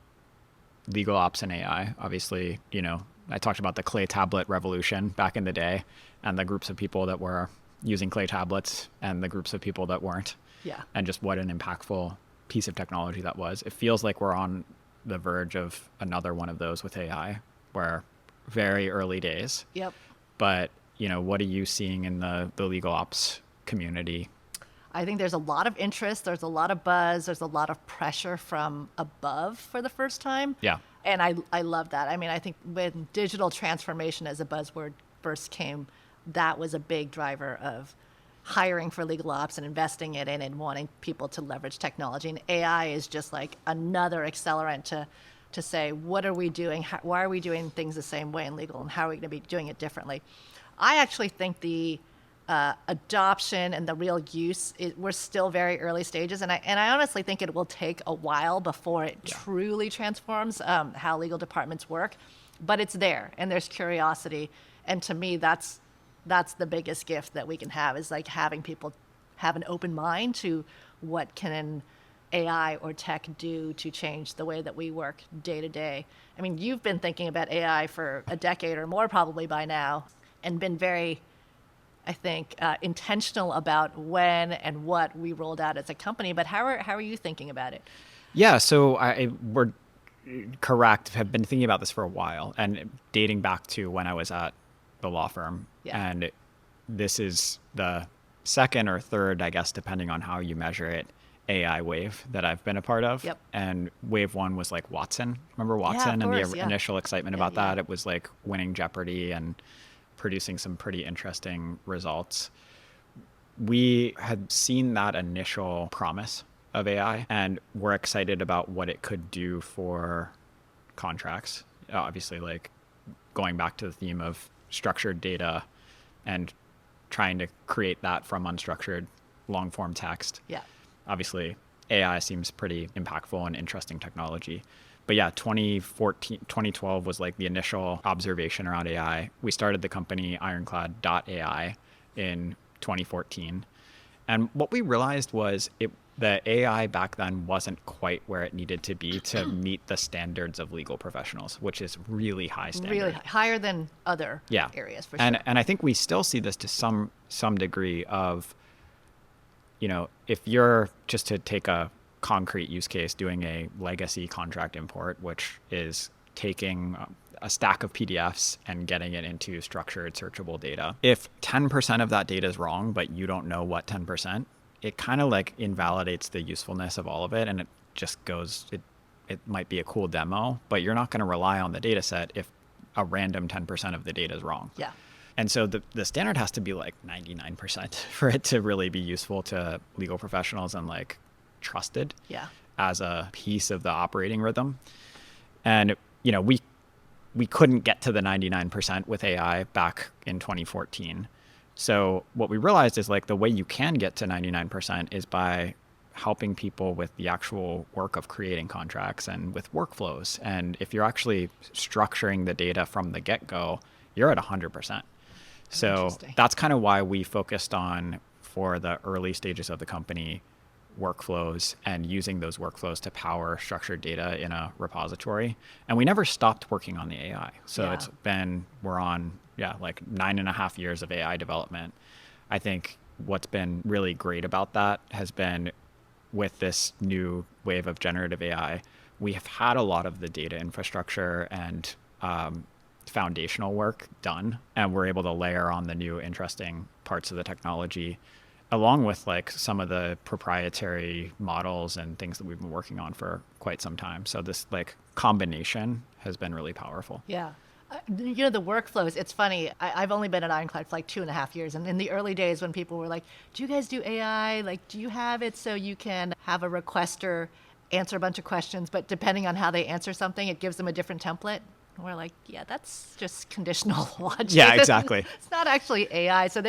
legal ops and AI. Obviously, I talked about the clay tablet revolution back in the day, and the groups of people that were using clay tablets and the groups of people that weren't. Yeah. And just what an impactful piece of technology that was. It feels like we're on the verge of another one of those with AI. We're very early days. Yep. But, what are you seeing in the legal ops community? I think there's a lot of interest. There's a lot of buzz. There's a lot of pressure from above for the first time. Yeah. And I love that. I mean, I think when digital transformation as a buzzword first came, that was a big driver of hiring for legal ops and investing it in and wanting people to leverage technology. And AI is just like another accelerant to say, what are we doing? Why are we doing things the same way in legal, and how are we going to be doing it differently? I actually think the adoption and the real use, we're still very early stages. And I honestly think it will take a while before it truly transforms how legal departments work. But it's there, and there's curiosity. And to me, that's the biggest gift that we can have, is like having people have an open mind to what can AI or tech do to change the way that we work day to day. I mean, you've been thinking about AI for a decade or more probably by now, and been very, I think, intentional about when and what we rolled out as a company. But how are you thinking about it? Yeah, so we're correct. Have been thinking about this for a while, and dating back to when I was at the law firm. Yeah. And this is the second or third, I guess, depending on how you measure it, AI wave that I've been a part of. Yep. And wave one was like Watson. Remember Watson of course, and the yeah. initial excitement about Yeah. that? It was like winning Jeopardy and producing some pretty interesting results. We had seen that initial promise of AI, and we're excited about what it could do for contracts. Obviously, like going back to the theme of structured data and trying to create that from unstructured long form text. Yeah. Obviously, AI seems pretty impactful and interesting technology. But yeah, 2012 was like the initial observation around AI. We started the company Ironclad.ai in 2014. And what we realized was the AI back then wasn't quite where it needed to be to meet the standards of legal professionals, which is really high standard. Really higher than other areas, for sure. And I think we still see this to some degree of, if you're, just to take a concrete use case, doing a legacy contract import, which is taking a stack of PDFs and getting it into structured searchable data. If 10% of that data is wrong, but you don't know what 10%, it kind of like invalidates the usefulness of all of it. And it just goes, it might be a cool demo, but you're not going to rely on the data set if a random 10% of the data is wrong. Yeah. And so the standard has to be like 99% for it to really be useful to legal professionals and like trusted as a piece of the operating rhythm. And, we couldn't get to the 99% with AI back in 2014. So what we realized is like the way you can get to 99% is by helping people with the actual work of creating contracts and with workflows. And if you're actually structuring the data from the get-go, you're at 100%. So that's kind of why we focused on, for the early stages of the company, workflows and using those workflows to power structured data in a repository. And we never stopped working on the AI. So we're on, like 9.5 years of AI development. I think what's been really great about that has been, with this new wave of generative AI, we have had a lot of the data infrastructure and foundational work done, and we're able to layer on the new interesting parts of the technology, along with like some of the proprietary models and things that we've been working on for quite some time. So this like combination has been really powerful. Yeah. The workflows, it's funny. I've only been at Ironclad for like 2.5 years. And in the early days when people were like, do you guys do AI? Like, do you have it so you can have a requester answer a bunch of questions, but depending on how they answer something, it gives them a different template? We're like, yeah, that's just conditional logic. Yeah, exactly. It's not actually AI. So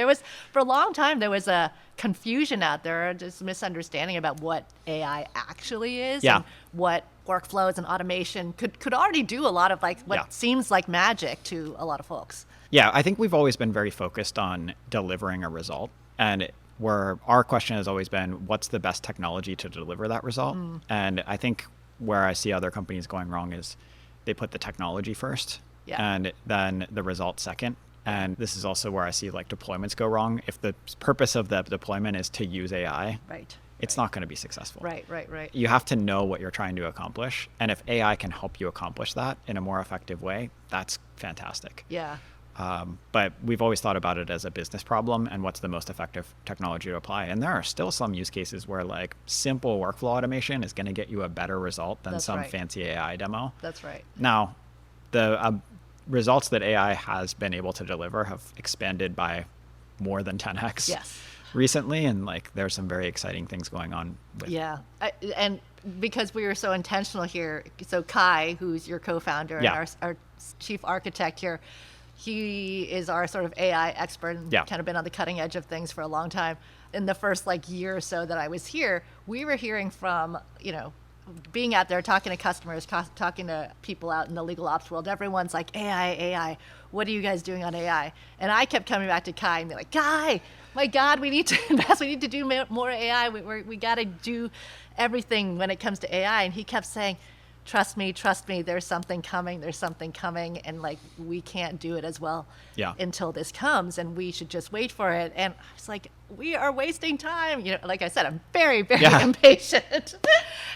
for a long time, there was a confusion out there, just misunderstanding about what AI actually is Yeah. and what workflows and automation could already do a lot of like what seems like magic to a lot of folks. Yeah, I think we've always been very focused on delivering a result. And where our question has always been, what's the best technology to deliver that result? And I think where I see other companies going wrong is they put the technology first and then the result second. And this is also where I see like deployments go wrong. If the purpose of the deployment is to use AI, it's not going to be successful. Right. You have to know what you're trying to accomplish. And if AI can help you accomplish that in a more effective way, that's fantastic. Yeah. But we've always thought about it as a business problem and what's the most effective technology to apply. And there are still some use cases where like simple workflow automation is going to get you a better result than fancy AI demo. That's right. Now, the results that AI has been able to deliver have expanded by more than 10x recently. And like there's some very exciting things going on with and because we were so intentional here, so Kai, who's your co-founder and our chief architect here, he is our sort of AI expert and kind of been on the cutting edge of things for a long time. In the first like year or so that I was here, we were hearing from, being out there, talking to customers, talking to people out in the legal ops world, everyone's like, AI, what are you guys doing on AI? And I kept coming back to Kai and be like, Kai, my God, we need to invest. We need to do more AI. We got to do everything when it comes to AI. And he kept saying, trust me, there's something coming, and like we can't do it as well until this comes, and we should just wait for it. And I was like, we are wasting time. Like I said, I'm very, very impatient.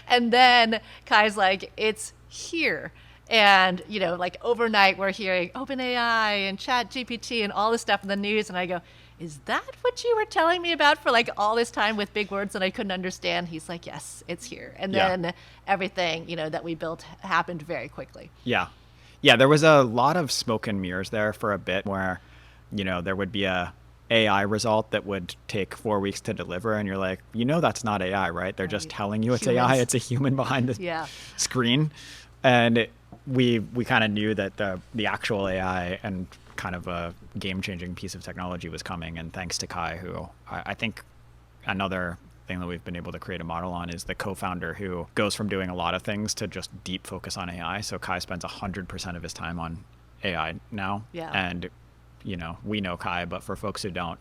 And then Kai's like, it's here. And, like overnight we're hearing OpenAI and ChatGPT and all this stuff in the news. And I go, is that what you were telling me about for like all this time with big words that I couldn't understand? He's like, yes, it's here. And then everything, that we built happened very quickly. Yeah, there was a lot of smoke and mirrors there for a bit where, there would be a AI result that would take 4 weeks to deliver. And you're like, that's not AI, right? They're just telling you it's AI. It's a human behind the screen. And we kind of knew that the actual AI and kind of a game-changing piece of technology was coming. And thanks to Kai, who I think another thing that we've been able to create a model on is the co-founder who goes from doing a lot of things to just deep focus on AI. So Kai spends 100% of his time on AI now. And, we know Kai, but for folks who don't,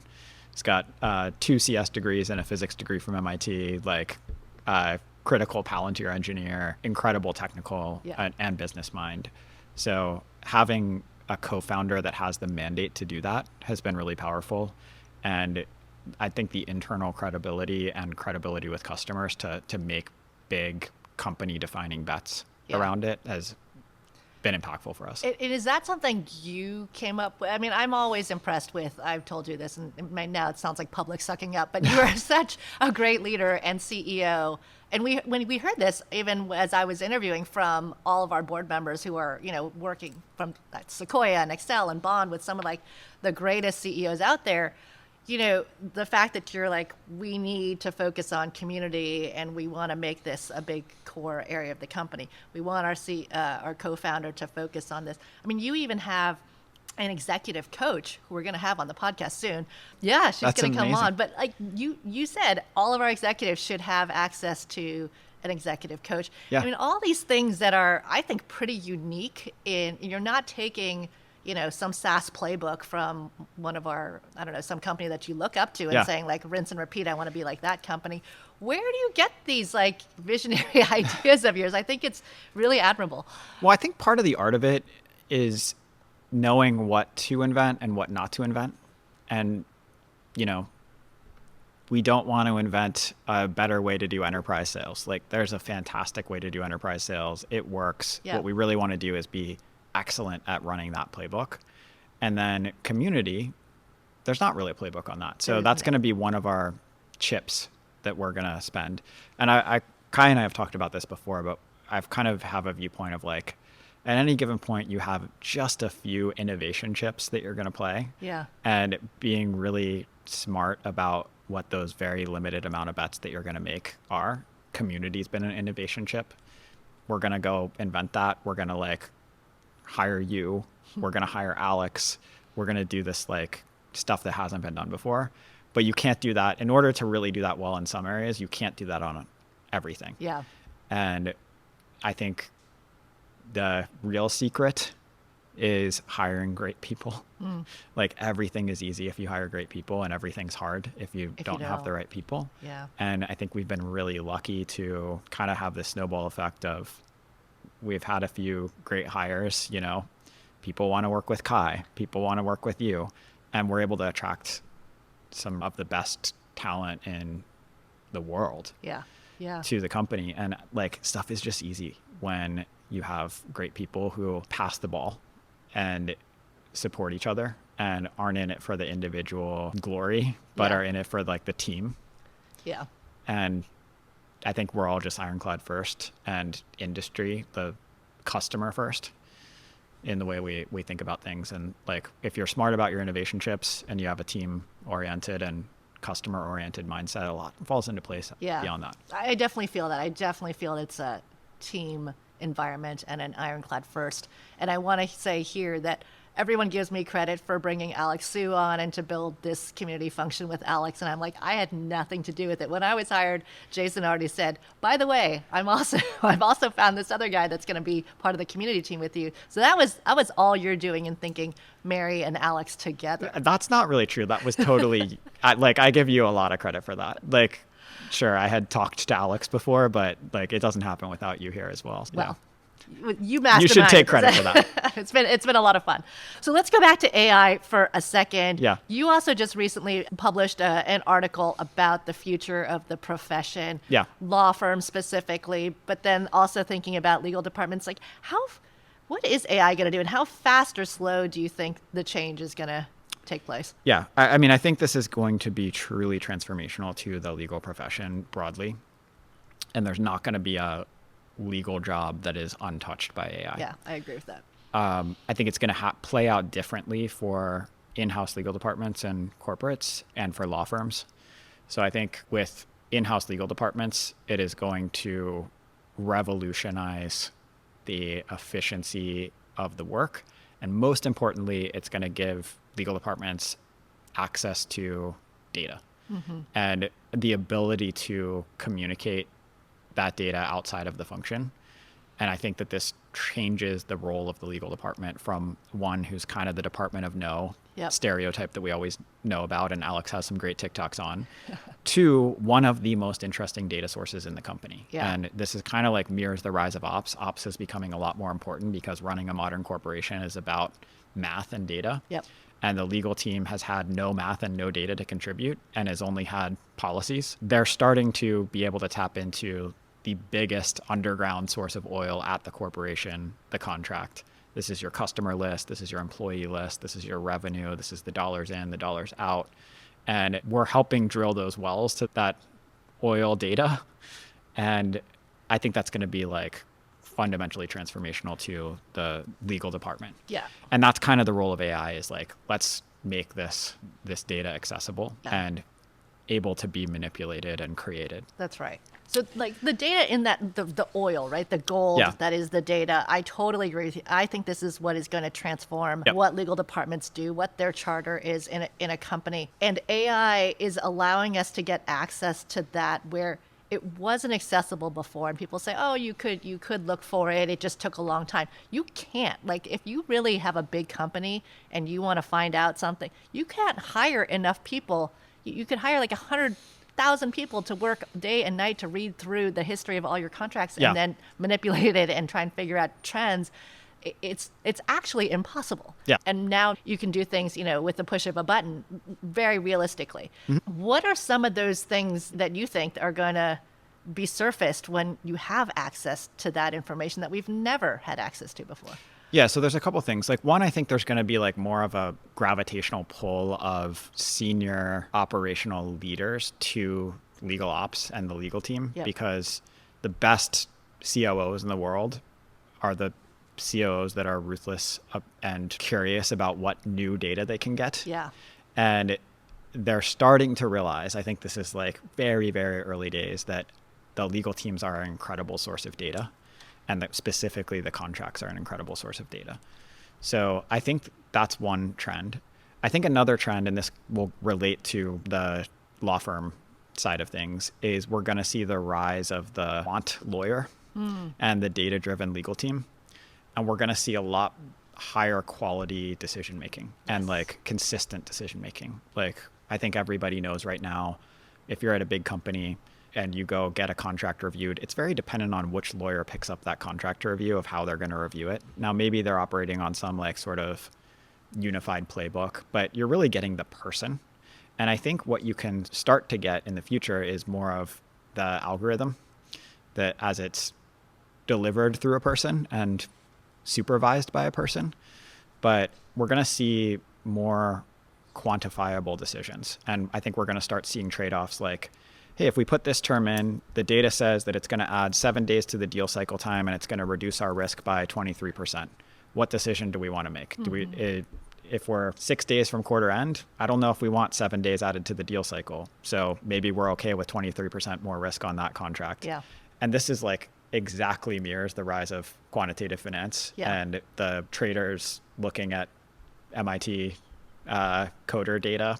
he's got 2 CS degrees and a physics degree from MIT, like critical Palantir engineer, incredible technical and business mind. So having a co-founder that has the mandate to do that has been really powerful. And I think the internal credibility and credibility with customers to make big company defining bets around it has been impactful for us. Is that something you came up with? I mean, I'm always impressed with, I've told you this, and now it sounds like public sucking up, but you are such a great leader and CEO. And when we heard this, even as I was interviewing from all of our board members who are, working from Sequoia and Excel and Bond with some of like the greatest CEOs out there, the fact that you're like, we need to focus on community and we want to make this a big core area of the company. We want our co-founder to focus on this. I mean, you even have an executive coach who we're going to have on the podcast soon. Yeah, she's going to come on. But like you said, all of our executives should have access to an executive coach. I mean, all these things that are, I think, pretty unique you're not taking, some SaaS playbook from one of our, I don't know, some company that you look up to and saying like, rinse and repeat, I want to be like that company. Where do you get these like visionary ideas of yours? I think it's really admirable. Well, I think part of the art of it is knowing what to invent and what not to invent. And, we don't want to invent a better way to do enterprise sales. Like there's a fantastic way to do enterprise sales. It works. What we really want to do is be excellent at running that playbook. And then community, there's not really a playbook on that. So that's going to be one of our chips that we're going to spend. And Kai and I have talked about this before, but I've kind of have a viewpoint of like, at any given point, you have just a few innovation chips that you're going to play. And being really smart about what those very limited amount of bets that you're going to make are. Community's been an innovation chip. We're going to go invent that. We're going to like hire you. We're going to hire Alex. We're going to do this like stuff that hasn't been done before. But you can't do that. In order to really do that well in some areas, you can't do that on everything. Yeah. And I think the real secret is hiring great people. Like everything is easy if you hire great people, and everything's hard if you don't have the right people. Yeah. And I think we've been really lucky to kind of have this snowball effect of we've had a few great hires, you know, people want to work with Kai, people want to work with you, and we're able to attract some of the best talent in the world to the company. And like stuff is just easy when you have great people who pass the ball and support each other and aren't in it for the individual glory, but are in it for like the team. Yeah. And I think we're all just Ironclad first and industry, the customer first in the way we think about things. And like, if you're smart about your innovation chips and you have a team oriented and customer oriented mindset, a lot falls into place beyond that. I definitely feel that. I definitely feel it's a team environment and an Ironclad first. And I want to say here that everyone gives me credit for bringing Alex Sue on and to build this community function with Alex. And I'm like, I had nothing to do with it. When I was hired, Jason already said, by the way, I've also found this other guy that's going to be part of the community team with you. So that was all you're doing and thinking Mary and Alex together. That's not really true. That was totally, I give you a lot of credit for that. Like, sure, I had talked to Alex before, but like it doesn't happen without you here as well. Well, you mastermind. You should take credit for that. It's been a lot of fun. So let's go back to AI for a second. Yeah. You also just recently published an article about the future of the profession. Yeah. Law firms specifically, but then also thinking about legal departments. Like what is AI going to do, and how fast or slow do you think the change is going to take place? Yeah. I mean, I think this is going to be truly transformational to the legal profession broadly. And there's not going to be a legal job that is untouched by AI. Yeah, I agree with that. I think it's going to play out differently for in-house legal departments and corporates and for law firms. So I think with in-house legal departments, it is going to revolutionize the efficiency of the work. And most importantly, it's going to give legal departments access to data and the ability to communicate that data outside of the function. And I think that this changes the role of the legal department from one who's kind of the department of no stereotype that we always know about, and Alex has some great TikToks on, to one of the most interesting data sources in the company. Yeah. And this is kind of like mirrors the rise of ops. Ops is becoming a lot more important because running a modern corporation is about math and data. Yep. And the legal team has had no math and no data to contribute and has only had policies. They're starting to be able to tap into the biggest underground source of oil at the corporation, the contract. This is your customer list. This is your employee list. This is your revenue. This is the dollars in, the dollars out. And we're helping drill those wells to that oil data. And I think that's going to be like fundamentally transformational to the legal department. Yeah. And that's kind of the role of AI, is like, let's make this data accessible and able to be manipulated and created. That's right. So like the data in that, the oil, right? The gold that is the data. I totally agree with you. I think this is what is going to transform what legal departments do, what their charter is in a company. And AI is allowing us to get access to that where it wasn't accessible before. And people say, oh, you could look for it. It just took a long time. You can't. Like, if you really have a big company and you want to find out something, you can't hire enough people. You could hire like 100,000 people to work day and night to read through the history of all your contracts and then manipulate it and try and figure out trends. It's actually impossible. Yeah. And now you can do things, with the push of a button, very realistically. Mm-hmm. What are some of those things that you think are going to be surfaced when you have access to that information that we've never had access to before? Yeah, so there's a couple things. Like, one, I think there's going to be like more of a gravitational pull of senior operational leaders to legal ops and the legal team, because the best COOs in the world are the COOs that are ruthless and curious about what new data they can get. Yeah. And they're starting to realize, I think this is like very, very early days, that the legal teams are an incredible source of data. and that specifically the contracts are an incredible source of data. So I think that's one trend. I think another trend, and this will relate to the law firm side of things, is we're going to see the rise of the quant lawyer and the data-driven legal team. And we're going to see a lot higher quality decision-making and like consistent decision-making. Like I think everybody knows right now, if you're at a big company and you go get a contract reviewed, it's very dependent on which lawyer picks up that contract review of how they're going to review it. Now, maybe they're operating on some like sort of unified playbook, but you're really getting the person. And I think what you can start to get in the future is more of the algorithm that as it's delivered through a person and supervised by a person, but we're going to see more quantifiable decisions. And I think we're going to start seeing trade-offs like, hey, if we put this term in, the data says that it's going to add 7 days to the deal cycle time and it's going to reduce our risk by 23%. What decision do we want to make? Do we, if we're 6 days from quarter end, I don't know if we want 7 days added to the deal cycle. So maybe we're okay with 23% more risk on that contract. Yeah. And this is like exactly mirrors the rise of quantitative finance and the traders looking at MIT coder data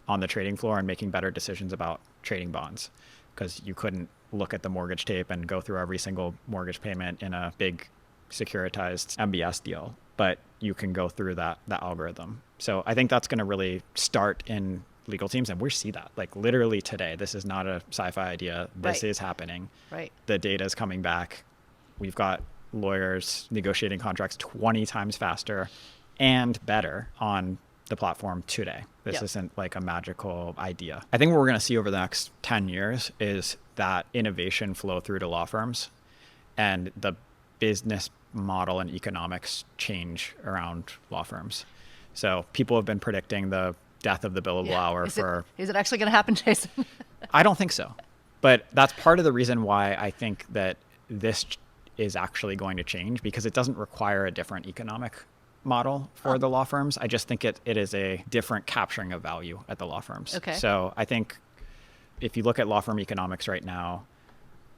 on the trading floor and making better decisions about trading bonds, because you couldn't look at the mortgage tape and go through every single mortgage payment in a big securitized MBS deal, but you can go through that algorithm. So I think that's going to really start in legal teams, and we see that like literally today. This is not a sci-fi idea. This is happening. Right. The data is coming back. We've got lawyers negotiating contracts 20 times faster and better on the platform today. This isn't like a magical idea. I think what we're going to see over the next 10 years is that innovation flow through to law firms and the business model and economics change around law firms. So people have been predicting the death of the billable hour Is it actually going to happen, Jason? I don't think so. But that's part of the reason why I think that this is actually going to change, because it doesn't require a different economic model for the law firms. I just think it is a different capturing of value at the law firms. Okay. So I think if you look at law firm economics right now,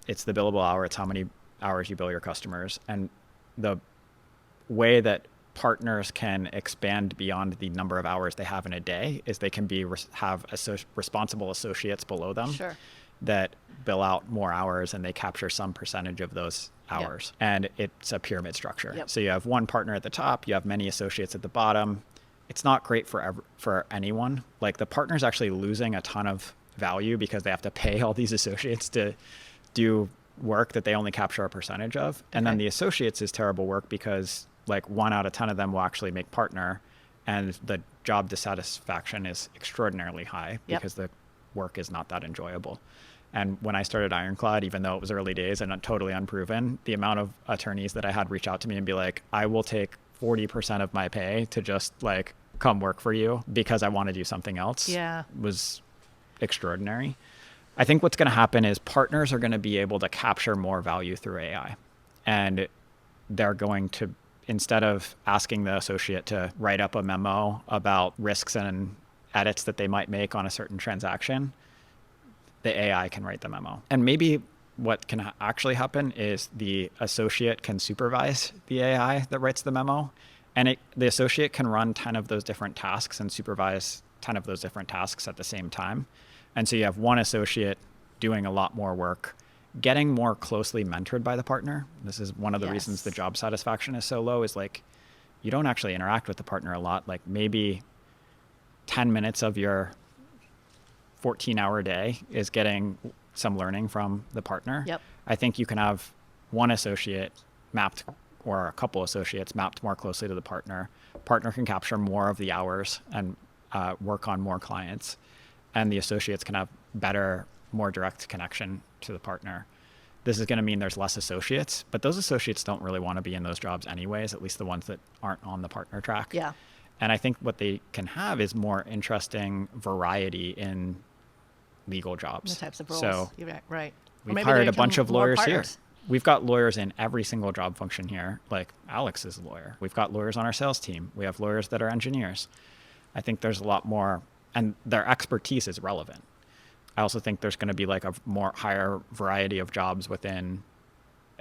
it's the billable hour, it's how many hours you bill your customers. And the way that partners can expand beyond the number of hours they have in a day is they can have responsible associates below them that bill out more hours, and they capture some percentage of those hours. And it's a pyramid structure. So you have one partner at the top, you have many associates at the bottom. It's not great for anyone. Like the partner's actually losing a ton of value because they have to pay all these associates to do work that they only capture a percentage of. And then the associates is terrible work because like 1 out of 10 of them will actually make partner, and the job dissatisfaction is extraordinarily high because the work is not that enjoyable. And when I started Ironclad, even though it was early days and totally unproven, the amount of attorneys that I had reach out to me and be like, I will take 40% of my pay to just like come work for you because I want to do something else was extraordinary. I think what's going to happen is partners are going to be able to capture more value through AI. And they're going to, instead of asking the associate to write up a memo about risks and edits that they might make on a certain transaction, the AI can write the memo. And maybe what can actually happen is the associate can supervise the AI that writes the memo, and the associate can run 10 of those different tasks and supervise 10 of those different tasks at the same time. And so you have one associate doing a lot more work, getting more closely mentored by the partner. This is one of the reasons the job satisfaction is so low, is like you don't actually interact with the partner a lot. Like maybe 10 minutes of your 14-hour day is getting some learning from the partner. I think you can have one associate mapped, or a couple associates mapped more closely to the partner. Partner can capture more of the hours and work on more clients. And the associates can have better, more direct connection to the partner. This is going to mean there's less associates, but those associates don't really want to be in those jobs anyways, at least the ones that aren't on the partner track. And I think what they can have is more interesting variety in legal jobs. The types of roles. So right. we've hired a bunch of lawyers here. We've got lawyers in every single job function here. Like Alex is a lawyer. We've got lawyers on our sales team. We have lawyers that are engineers. I think there's a lot more, and their expertise is relevant. I also think there's going to be like a more higher variety of jobs within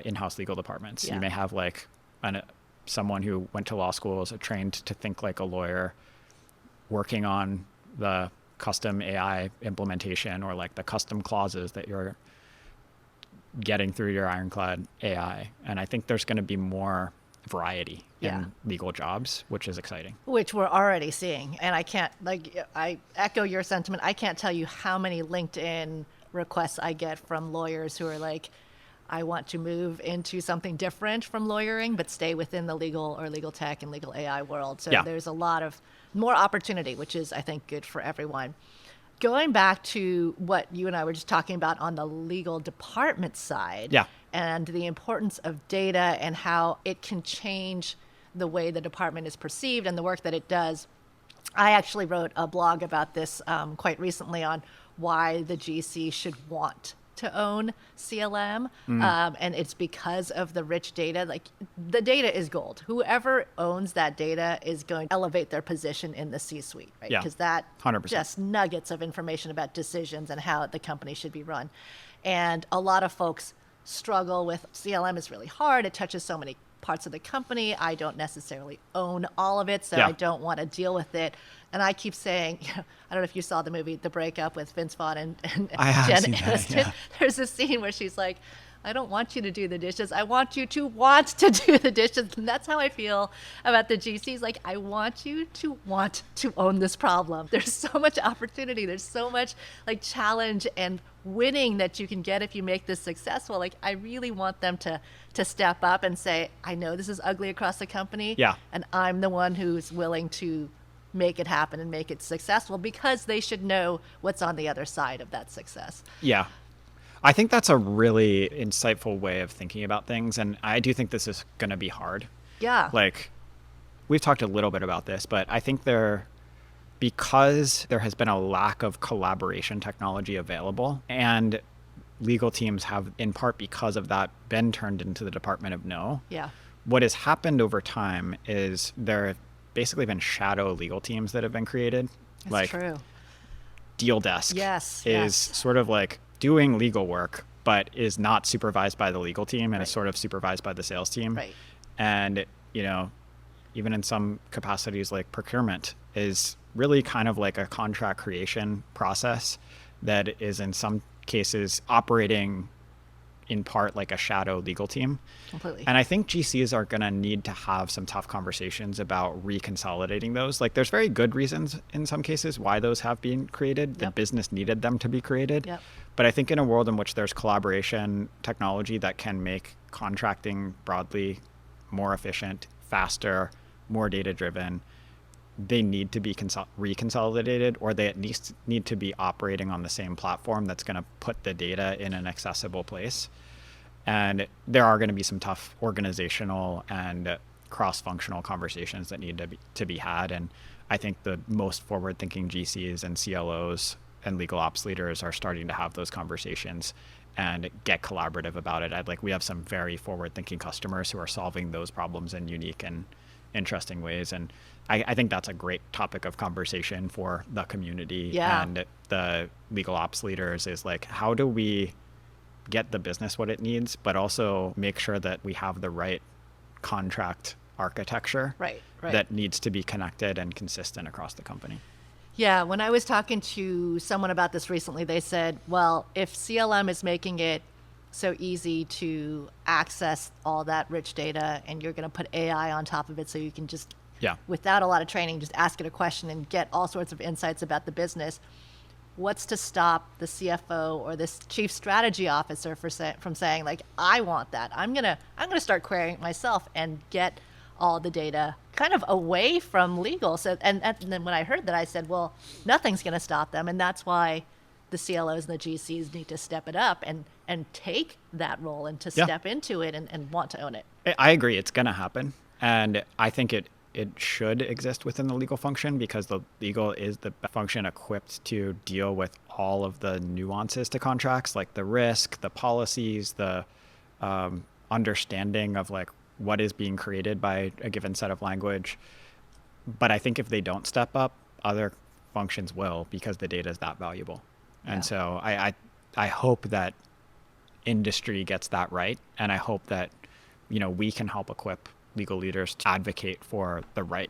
in-house legal departments. Yeah. You may have like someone who went to law school, is trained to think like a lawyer, working on the custom AI implementation or like the custom clauses that you're getting through your Ironclad AI. And I think there's going to be more variety in legal jobs, which is exciting. Which we're already seeing. And I echo your sentiment. I can't tell you how many LinkedIn requests I get from lawyers who are like, I want to move into something different from lawyering, but stay within the legal or legal tech and legal AI world. So there's a lot of more opportunity, which is, I think, good for everyone. Going back to what you and I were just talking about on the legal department side, and the importance of data and how it can change the way the department is perceived and the work that it does. I actually wrote a blog about this quite recently on why the GC should want to own CLM. And it's because of the rich data. Like, the data is gold. Whoever owns that data is going to elevate their position in the C-suite, right? Because that 100%. Just nuggets of information about decisions and how the company should be run. And a lot of folks struggle with CLM is really hard. It touches so many parts of the company. I don't necessarily own all of it, so I don't want to deal with it. And I keep saying, I don't know if you saw the movie The Breakup with Vince Vaughn and Jen Aniston. There's a scene where she's like, I don't want you to do the dishes. I want you to want to do the dishes. And that's how I feel about the GCs. Like, I want you to want to own this problem. There's so much opportunity. There's so much like challenge and winning that you can get if you make this successful. Like, I really want them to step up and say, I know this is ugly across the company. And I'm the one who's willing to make it happen and make it successful, because they should know what's on the other side of that success. I think that's a really insightful way of thinking about things. And I do think this is going to be hard. Like, we've talked a little bit about this, but I think because there has been a lack of collaboration technology available, and legal teams have, in part because of that, been turned into the Department of No. What has happened over time is there have basically been shadow legal teams that have been created. That's true. Deal Desk is sort of like doing legal work, but is not supervised by the legal team and is sort of supervised by the sales team. And, even in some capacities, like procurement is really kind of like a contract creation process that is in some cases operating in part like a shadow legal team. Completely. And I think GCs are going to need to have some tough conversations about reconsolidating those. Like, there's very good reasons in some cases why those have been created. The business needed them to be created. But I think in a world in which there's collaboration technology that can make contracting broadly more efficient, faster, more data-driven, they need to be reconsolidated, or they at least need to be operating on the same platform that's going to put the data in an accessible place. And there are going to be some tough organizational and cross-functional conversations that need to be had. And I think the most forward-thinking GCs and CLOs and legal ops leaders are starting to have those conversations and get collaborative about it. We have some very forward-thinking customers who are solving those problems in unique and interesting ways. And I think that's a great topic of conversation for the community and the legal ops leaders, is like, how do we get the business what it needs, but also make sure that we have the right contract architecture that needs to be connected and consistent across the company. Yeah, when I was talking to someone about this recently, they said, well, if CLM is making it so easy to access all that rich data, and you're going to put AI on top of it so you can just, without a lot of training, just ask it a question and get all sorts of insights about the business, what's to stop the CFO or this chief strategy officer from saying, like, I want that. I'm gonna start querying it myself and get all the data kind of away from legal. So and then when I heard that, I said, well, nothing's going to stop them, and that's why the CLOs and the GCs need to step it up and take that role and to step into it and want to own it. I agree. It's going to happen. And I think it should exist within the legal function, because the legal is the function equipped to deal with all of the nuances to contracts, like the risk, the policies, the understanding of like what is being created by a given set of language. But I think if they don't step up, other functions will, because the data is that valuable. And so I hope that industry gets that right. And I hope that, we can help equip legal leaders to advocate for the right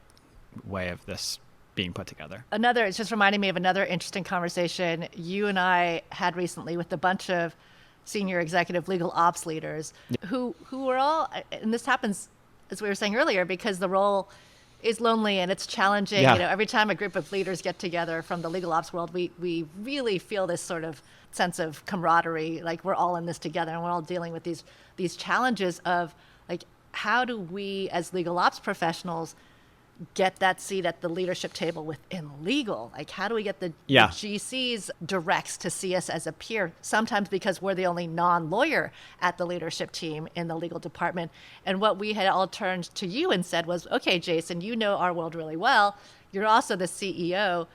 way of this being put together. It's just reminding me of another interesting conversation you and I had recently with a bunch of senior executive legal ops leaders who are all, and this happens, as we were saying earlier, because the role is lonely and it's challenging. Yeah. Every time a group of leaders get together from the legal ops world, we really feel this sort of sense of camaraderie, like we're all in this together and we're all dealing with these challenges of like, how do we as legal ops professionals get that seat at the leadership table within legal? Like, how do we get the GCs directs to see us as a peer? Sometimes because we're the only non-lawyer at the leadership team in the legal department. And what we had all turned to you and said was, okay, Jason, you know our world really well. You're also the CEO.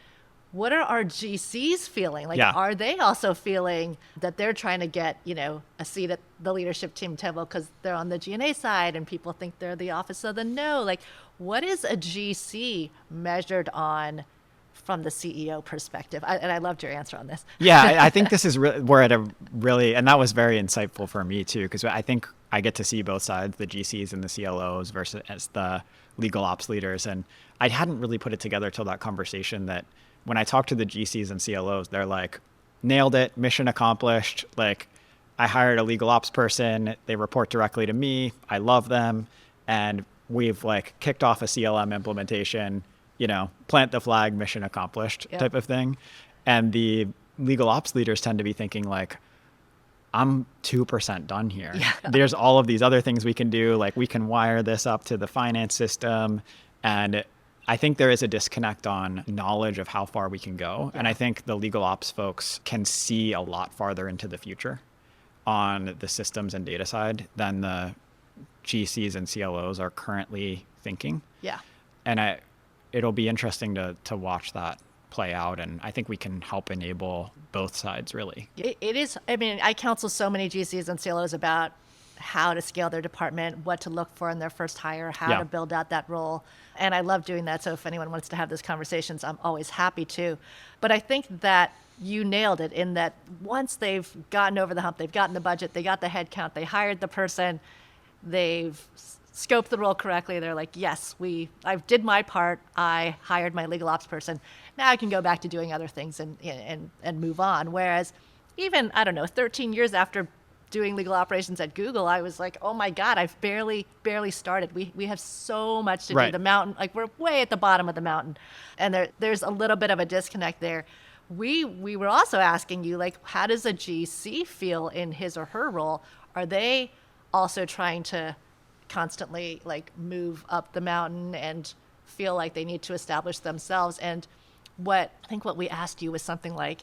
What are our GCs feeling? Like, are they also feeling that they're trying to get, a seat at the leadership team table because they're on the G&A side and people think they're the office of the no? Like, what is a GC measured on from the CEO perspective? And I loved your answer on this. Yeah, I think this is we're at a really, and that was very insightful for me too, because I think I get to see both sides, the GCs and the CLOs versus as the legal ops leaders. And I hadn't really put it together till that conversation that when I talk to the GCs and CLOs, they're like, nailed it, mission accomplished. Like, I hired a legal ops person. They report directly to me. I love them. And we've like kicked off a CLM implementation, plant the flag, mission accomplished type of thing. And the legal ops leaders tend to be thinking like, I'm 2% done here. Yeah. There's all of these other things we can do. Like, we can wire this up to the finance system. And I think there is a disconnect on knowledge of how far we can go. Yeah. And I think the legal ops folks can see a lot farther into the future on the systems and data side than the GCs and CLOs are currently thinking. Yeah. And it'll be interesting to watch that play out. And I think we can help enable both sides, really. It is. I mean, I counsel so many GCs and CLOs about how to scale their department, what to look for in their first hire, how to build out that role. And I love doing that. So if anyone wants to have those conversations, I'm always happy to. But I think that you nailed it in that once they've gotten over the hump, they've gotten the budget, they got the head count, they hired the person, they've scoped the role correctly. They're like, yes, I did my part. I hired my legal ops person. Now I can go back to doing other things and move on. Whereas even, 13 years after doing legal operations at Google, I was like, oh my God, I've barely started. We have so much to do. The mountain, like we're way at the bottom of the mountain. And there's a little bit of a disconnect there. We were also asking you, like, how does a GC feel in his or her role? Are they also trying to constantly like move up the mountain and feel like they need to establish themselves? And what we asked you was something like,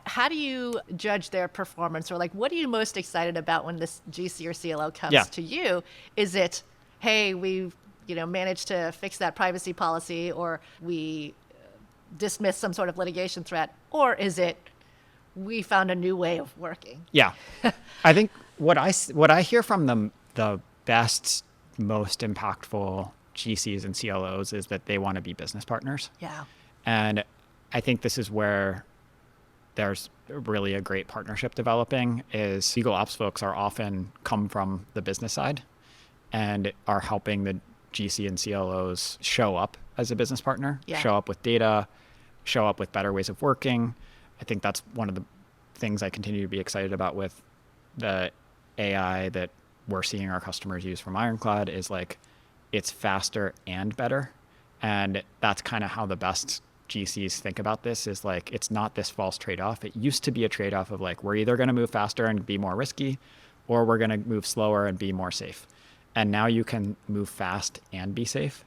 how do you judge their performance? Or like, what are you most excited about when this GC or CLO comes to you? Is it, hey, we've, managed to fix that privacy policy, or we dismiss some sort of litigation threat? Or is it, we found a new way of working? Yeah. I think what I hear from the best, most impactful GCs and CLOs is that they want to be business partners. Yeah. And I think this is where there's really a great partnership developing, is legal ops folks are often come from the business side and are helping the GC and CLOs show up as a business partner, show up with data, show up with better ways of working. I think that's one of the things I continue to be excited about with the AI that we're seeing our customers use from Ironclad, is like, it's faster and better. And that's kind of how the best GCs think about this, is like, it's not this false trade-off. It used to be a trade-off of like, we're either going to move faster and be more risky, or we're going to move slower and be more safe. And now you can move fast and be safe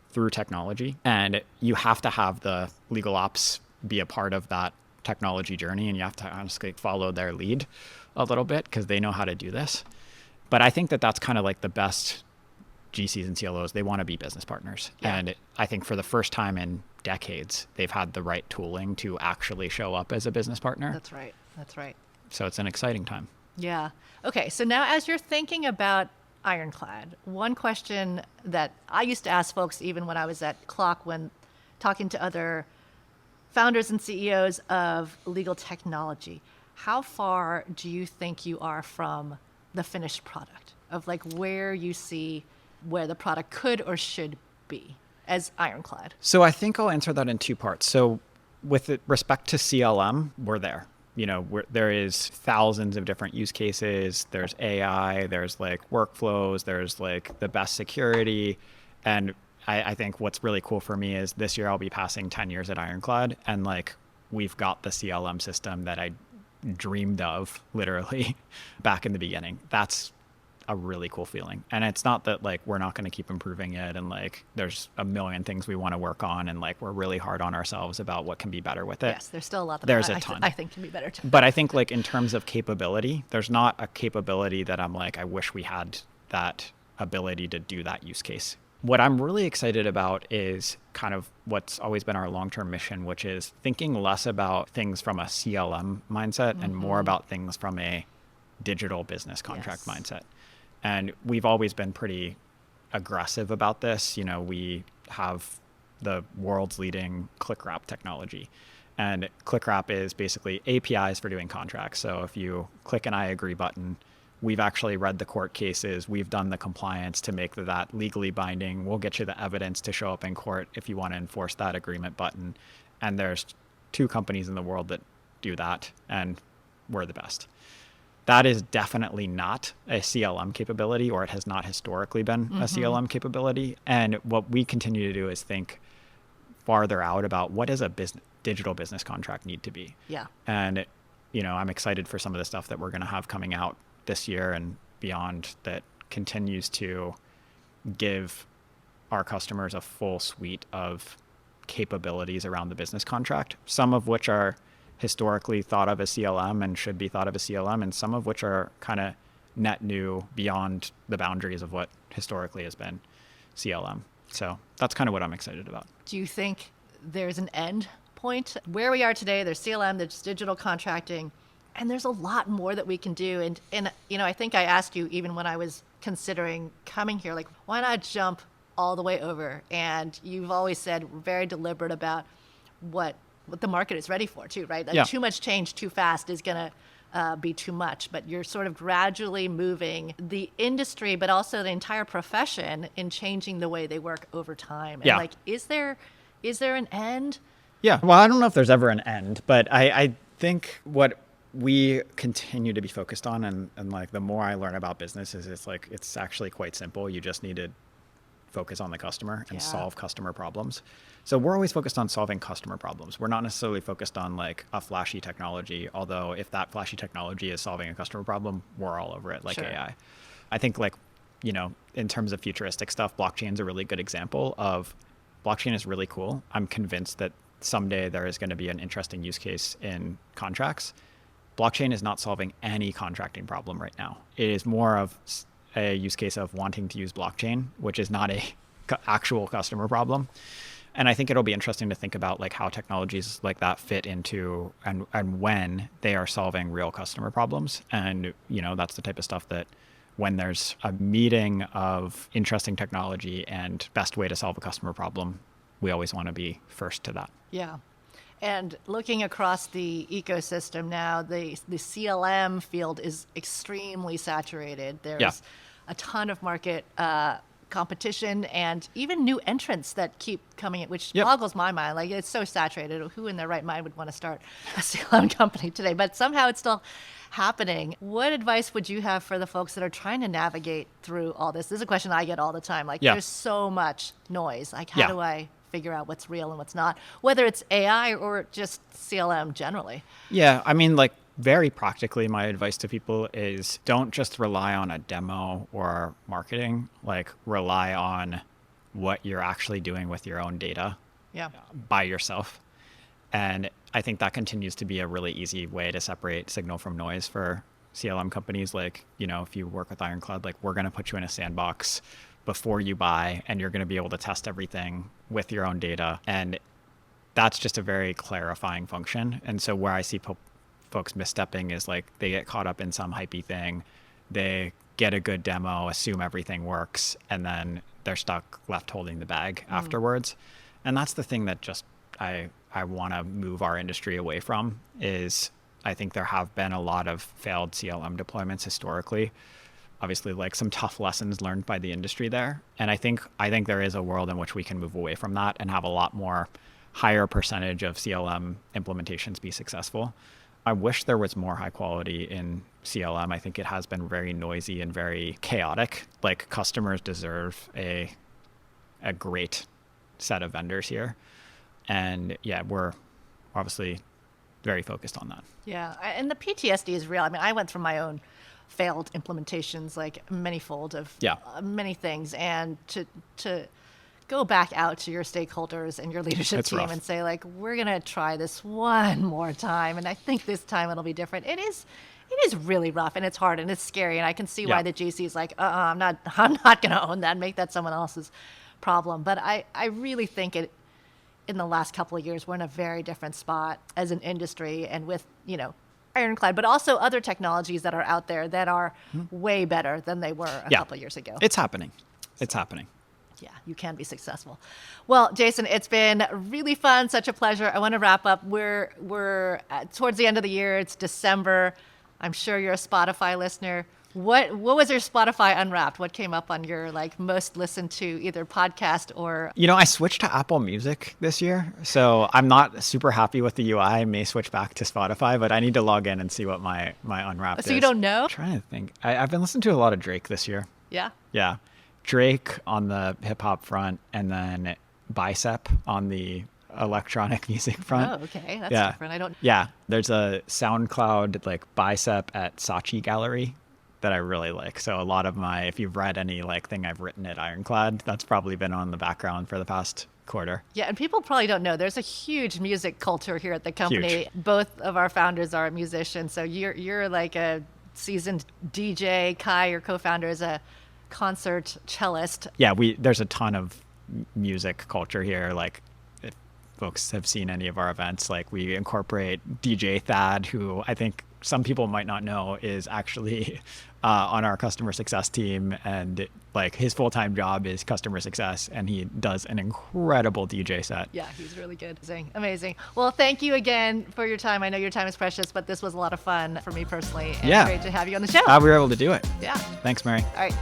through technology. And you have to have the legal ops be a part of that technology journey, and you have to honestly follow their lead a little bit because they know how to do this. But I think that that's kind of like the best GCs and CLOs. They want to be business partners. Yeah. And I think for the first time in decades, they've had the right tooling to actually show up as a business partner. That's right. That's right. So it's an exciting time. Yeah. Okay. So now as you're thinking about Ironclad, one question that I used to ask folks even when I was at CLOC, when talking to other founders and CEOs of legal technology, how far do you think you are from the finished product of like where you see where the product could or should be as Ironclad? So I think I'll answer that in two parts. So with respect to CLM, we're there. There is thousands of different use cases. There's AI, there's like workflows, there's like the best security. And I think what's really cool for me is this year I'll be passing 10 years at Ironclad, and like we've got the CLM system that I dreamed of literally back in the beginning. That's a really cool feeling. And it's not that like we're not going to keep improving it, and like there's a million things we want to work on, and like we're really hard on ourselves about what can be better with it. Yes, there's still a lot that there's a ton I think can be better too. But I think like in terms of capability, there's not a capability that I'm like, I wish we had that ability to do that use case. What I'm really excited about is kind of what's always been our long-term mission, which is thinking less about things from a CLM mindset and more about things from a digital business contract mindset. And we've always been pretty aggressive about this. We have the world's leading click wrap technology. And click wrap is basically APIs for doing contracts. So if you click an I agree button, we've actually read the court cases. We've done the compliance to make that legally binding. We'll get you the evidence to show up in court if you want to enforce that agreement button. And there's 2 companies in the world that do that, and we're the best. That is definitely not a CLM capability, or it has not historically been a CLM capability. And what we continue to do is think farther out about what does a digital business contract need to be. Yeah. And, I'm excited for some of the stuff that we're going to have coming out this year and beyond that continues to give our customers a full suite of capabilities around the business contract, some of which are historically thought of as CLM and should be thought of as CLM, and some of which are kind of net new beyond the boundaries of what historically has been CLM. So that's kind of what I'm excited about. Do you think there's an end point? Where we are today, there's CLM, there's digital contracting, and there's a lot more that we can do. And I think I asked you even when I was considering coming here, like, why not jump all the way over? And you've always said we're very deliberate about what the market is ready for too, right? Like too much change too fast is going to be too much, but you're sort of gradually moving the industry, but also the entire profession in changing the way they work over time. And like, is there an end? Yeah. Well, I don't know if there's ever an end, but I think what we continue to be focused on, and like the more I learn about business is it's actually quite simple. You just need to focus on the customer and solve customer problems. So we're always focused on solving customer problems. We're not necessarily focused on like a flashy technology, although if that flashy technology is solving a customer problem, we're all over it, like AI. I think like, in terms of futuristic stuff, blockchain is a really good example of blockchain is really cool. I'm convinced that someday there is going to be an interesting use case in contracts. Blockchain is not solving any contracting problem right now. It is more of a use case of wanting to use blockchain, which is not a actual customer problem. And I think it'll be interesting to think about like how technologies like that fit into and when they are solving real customer problems. And, that's the type of stuff that when there's a meeting of interesting technology and best way to solve a customer problem, we always want to be first to that. Yeah. And looking across the ecosystem now, the CLM field is extremely saturated. There's a ton of market competition and even new entrants that keep coming in, which boggles my mind. Like, it's so saturated. Who in their right mind would want to start a CLM company today? But somehow it's still happening. What advice would you have for the folks that are trying to navigate through all this? This is a question I get all the time. Like, there's so much noise. Like, how do I figure out what's real and what's not, whether it's AI or just CLM generally? Yeah, I mean, like, very practically, my advice to people is don't just rely on a demo or marketing, like rely on what you're actually doing with your own data by yourself. And I think that continues to be a really easy way to separate signal from noise for CLM companies. Like, if you work with Ironclad, like, we're going to put you in a sandbox before you buy, and you're going to be able to test everything with your own data. And that's just a very clarifying function. And so where I see folks misstepping is like they get caught up in some hypey thing, they get a good demo, assume everything works, and then they're stuck left holding the bag afterwards. And that's the thing that just I want to move our industry away from, is I think there have been a lot of failed CLM deployments historically. Obviously, like some tough lessons learned by the industry there. And I think there is a world in which we can move away from that and have a lot more higher percentage of CLM implementations be successful. I wish there was more high quality in CLM. I think it has been very noisy and very chaotic. Like customers deserve a great set of vendors here. And yeah, we're obviously very focused on that. Yeah, and the PTSD is real. I mean, I went through my own failed implementations, like manyfold of many things, and to go back out to your stakeholders and your leadership team and say, like, we're gonna try this one more time, and I think this time it'll be different. It is really rough, and it's hard, and it's scary, and I can see why the GC is like, I'm not gonna own that, make that someone else's problem. But I really think in the last couple of years, we're in a very different spot as an industry, and with, Ironclad, but also other technologies that are out there that are way better than they were a couple of years ago. It's happening. It's happening. Yeah, you can be successful. Well, Jason, it's been really fun, such a pleasure. I want to wrap up. We're towards the end of the year. It's December. I'm sure you're a Spotify listener. What was your Spotify Unwrapped? What came up on your most listened to either podcast or? I switched to Apple Music this year, so I'm not super happy with the UI. I may switch back to Spotify, but I need to log in and see what my Unwrapped is. So you don't know? I'm trying to think. I've been listening to a lot of Drake this year. Yeah. Yeah, Drake on the hip hop front, and then Bicep on the electronic music front. Oh, okay, that's different. Yeah, there's a SoundCloud Bicep at Saatchi Gallery that I really like. So a lot of if you've read any thing I've written at Ironclad, that's probably been on the background for the past quarter. Yeah, and people probably don't know, there's a huge music culture here at the company. Huge. Both of our founders are musicians, so you're like a seasoned DJ. Kai, your co-founder, is a concert cellist. Yeah, there's a ton of music culture here. If folks have seen any of our events, we incorporate DJ Thad, who I think some people might not know is actually on our customer success team, and his full-time job is customer success, and he does an incredible DJ set. Yeah, he's really good. Amazing. Well, thank you again for your time. I know your time is precious, but this was a lot of fun for me personally, and great to have you on the show. We were able to do it. Yeah. Thanks, Mary. All right.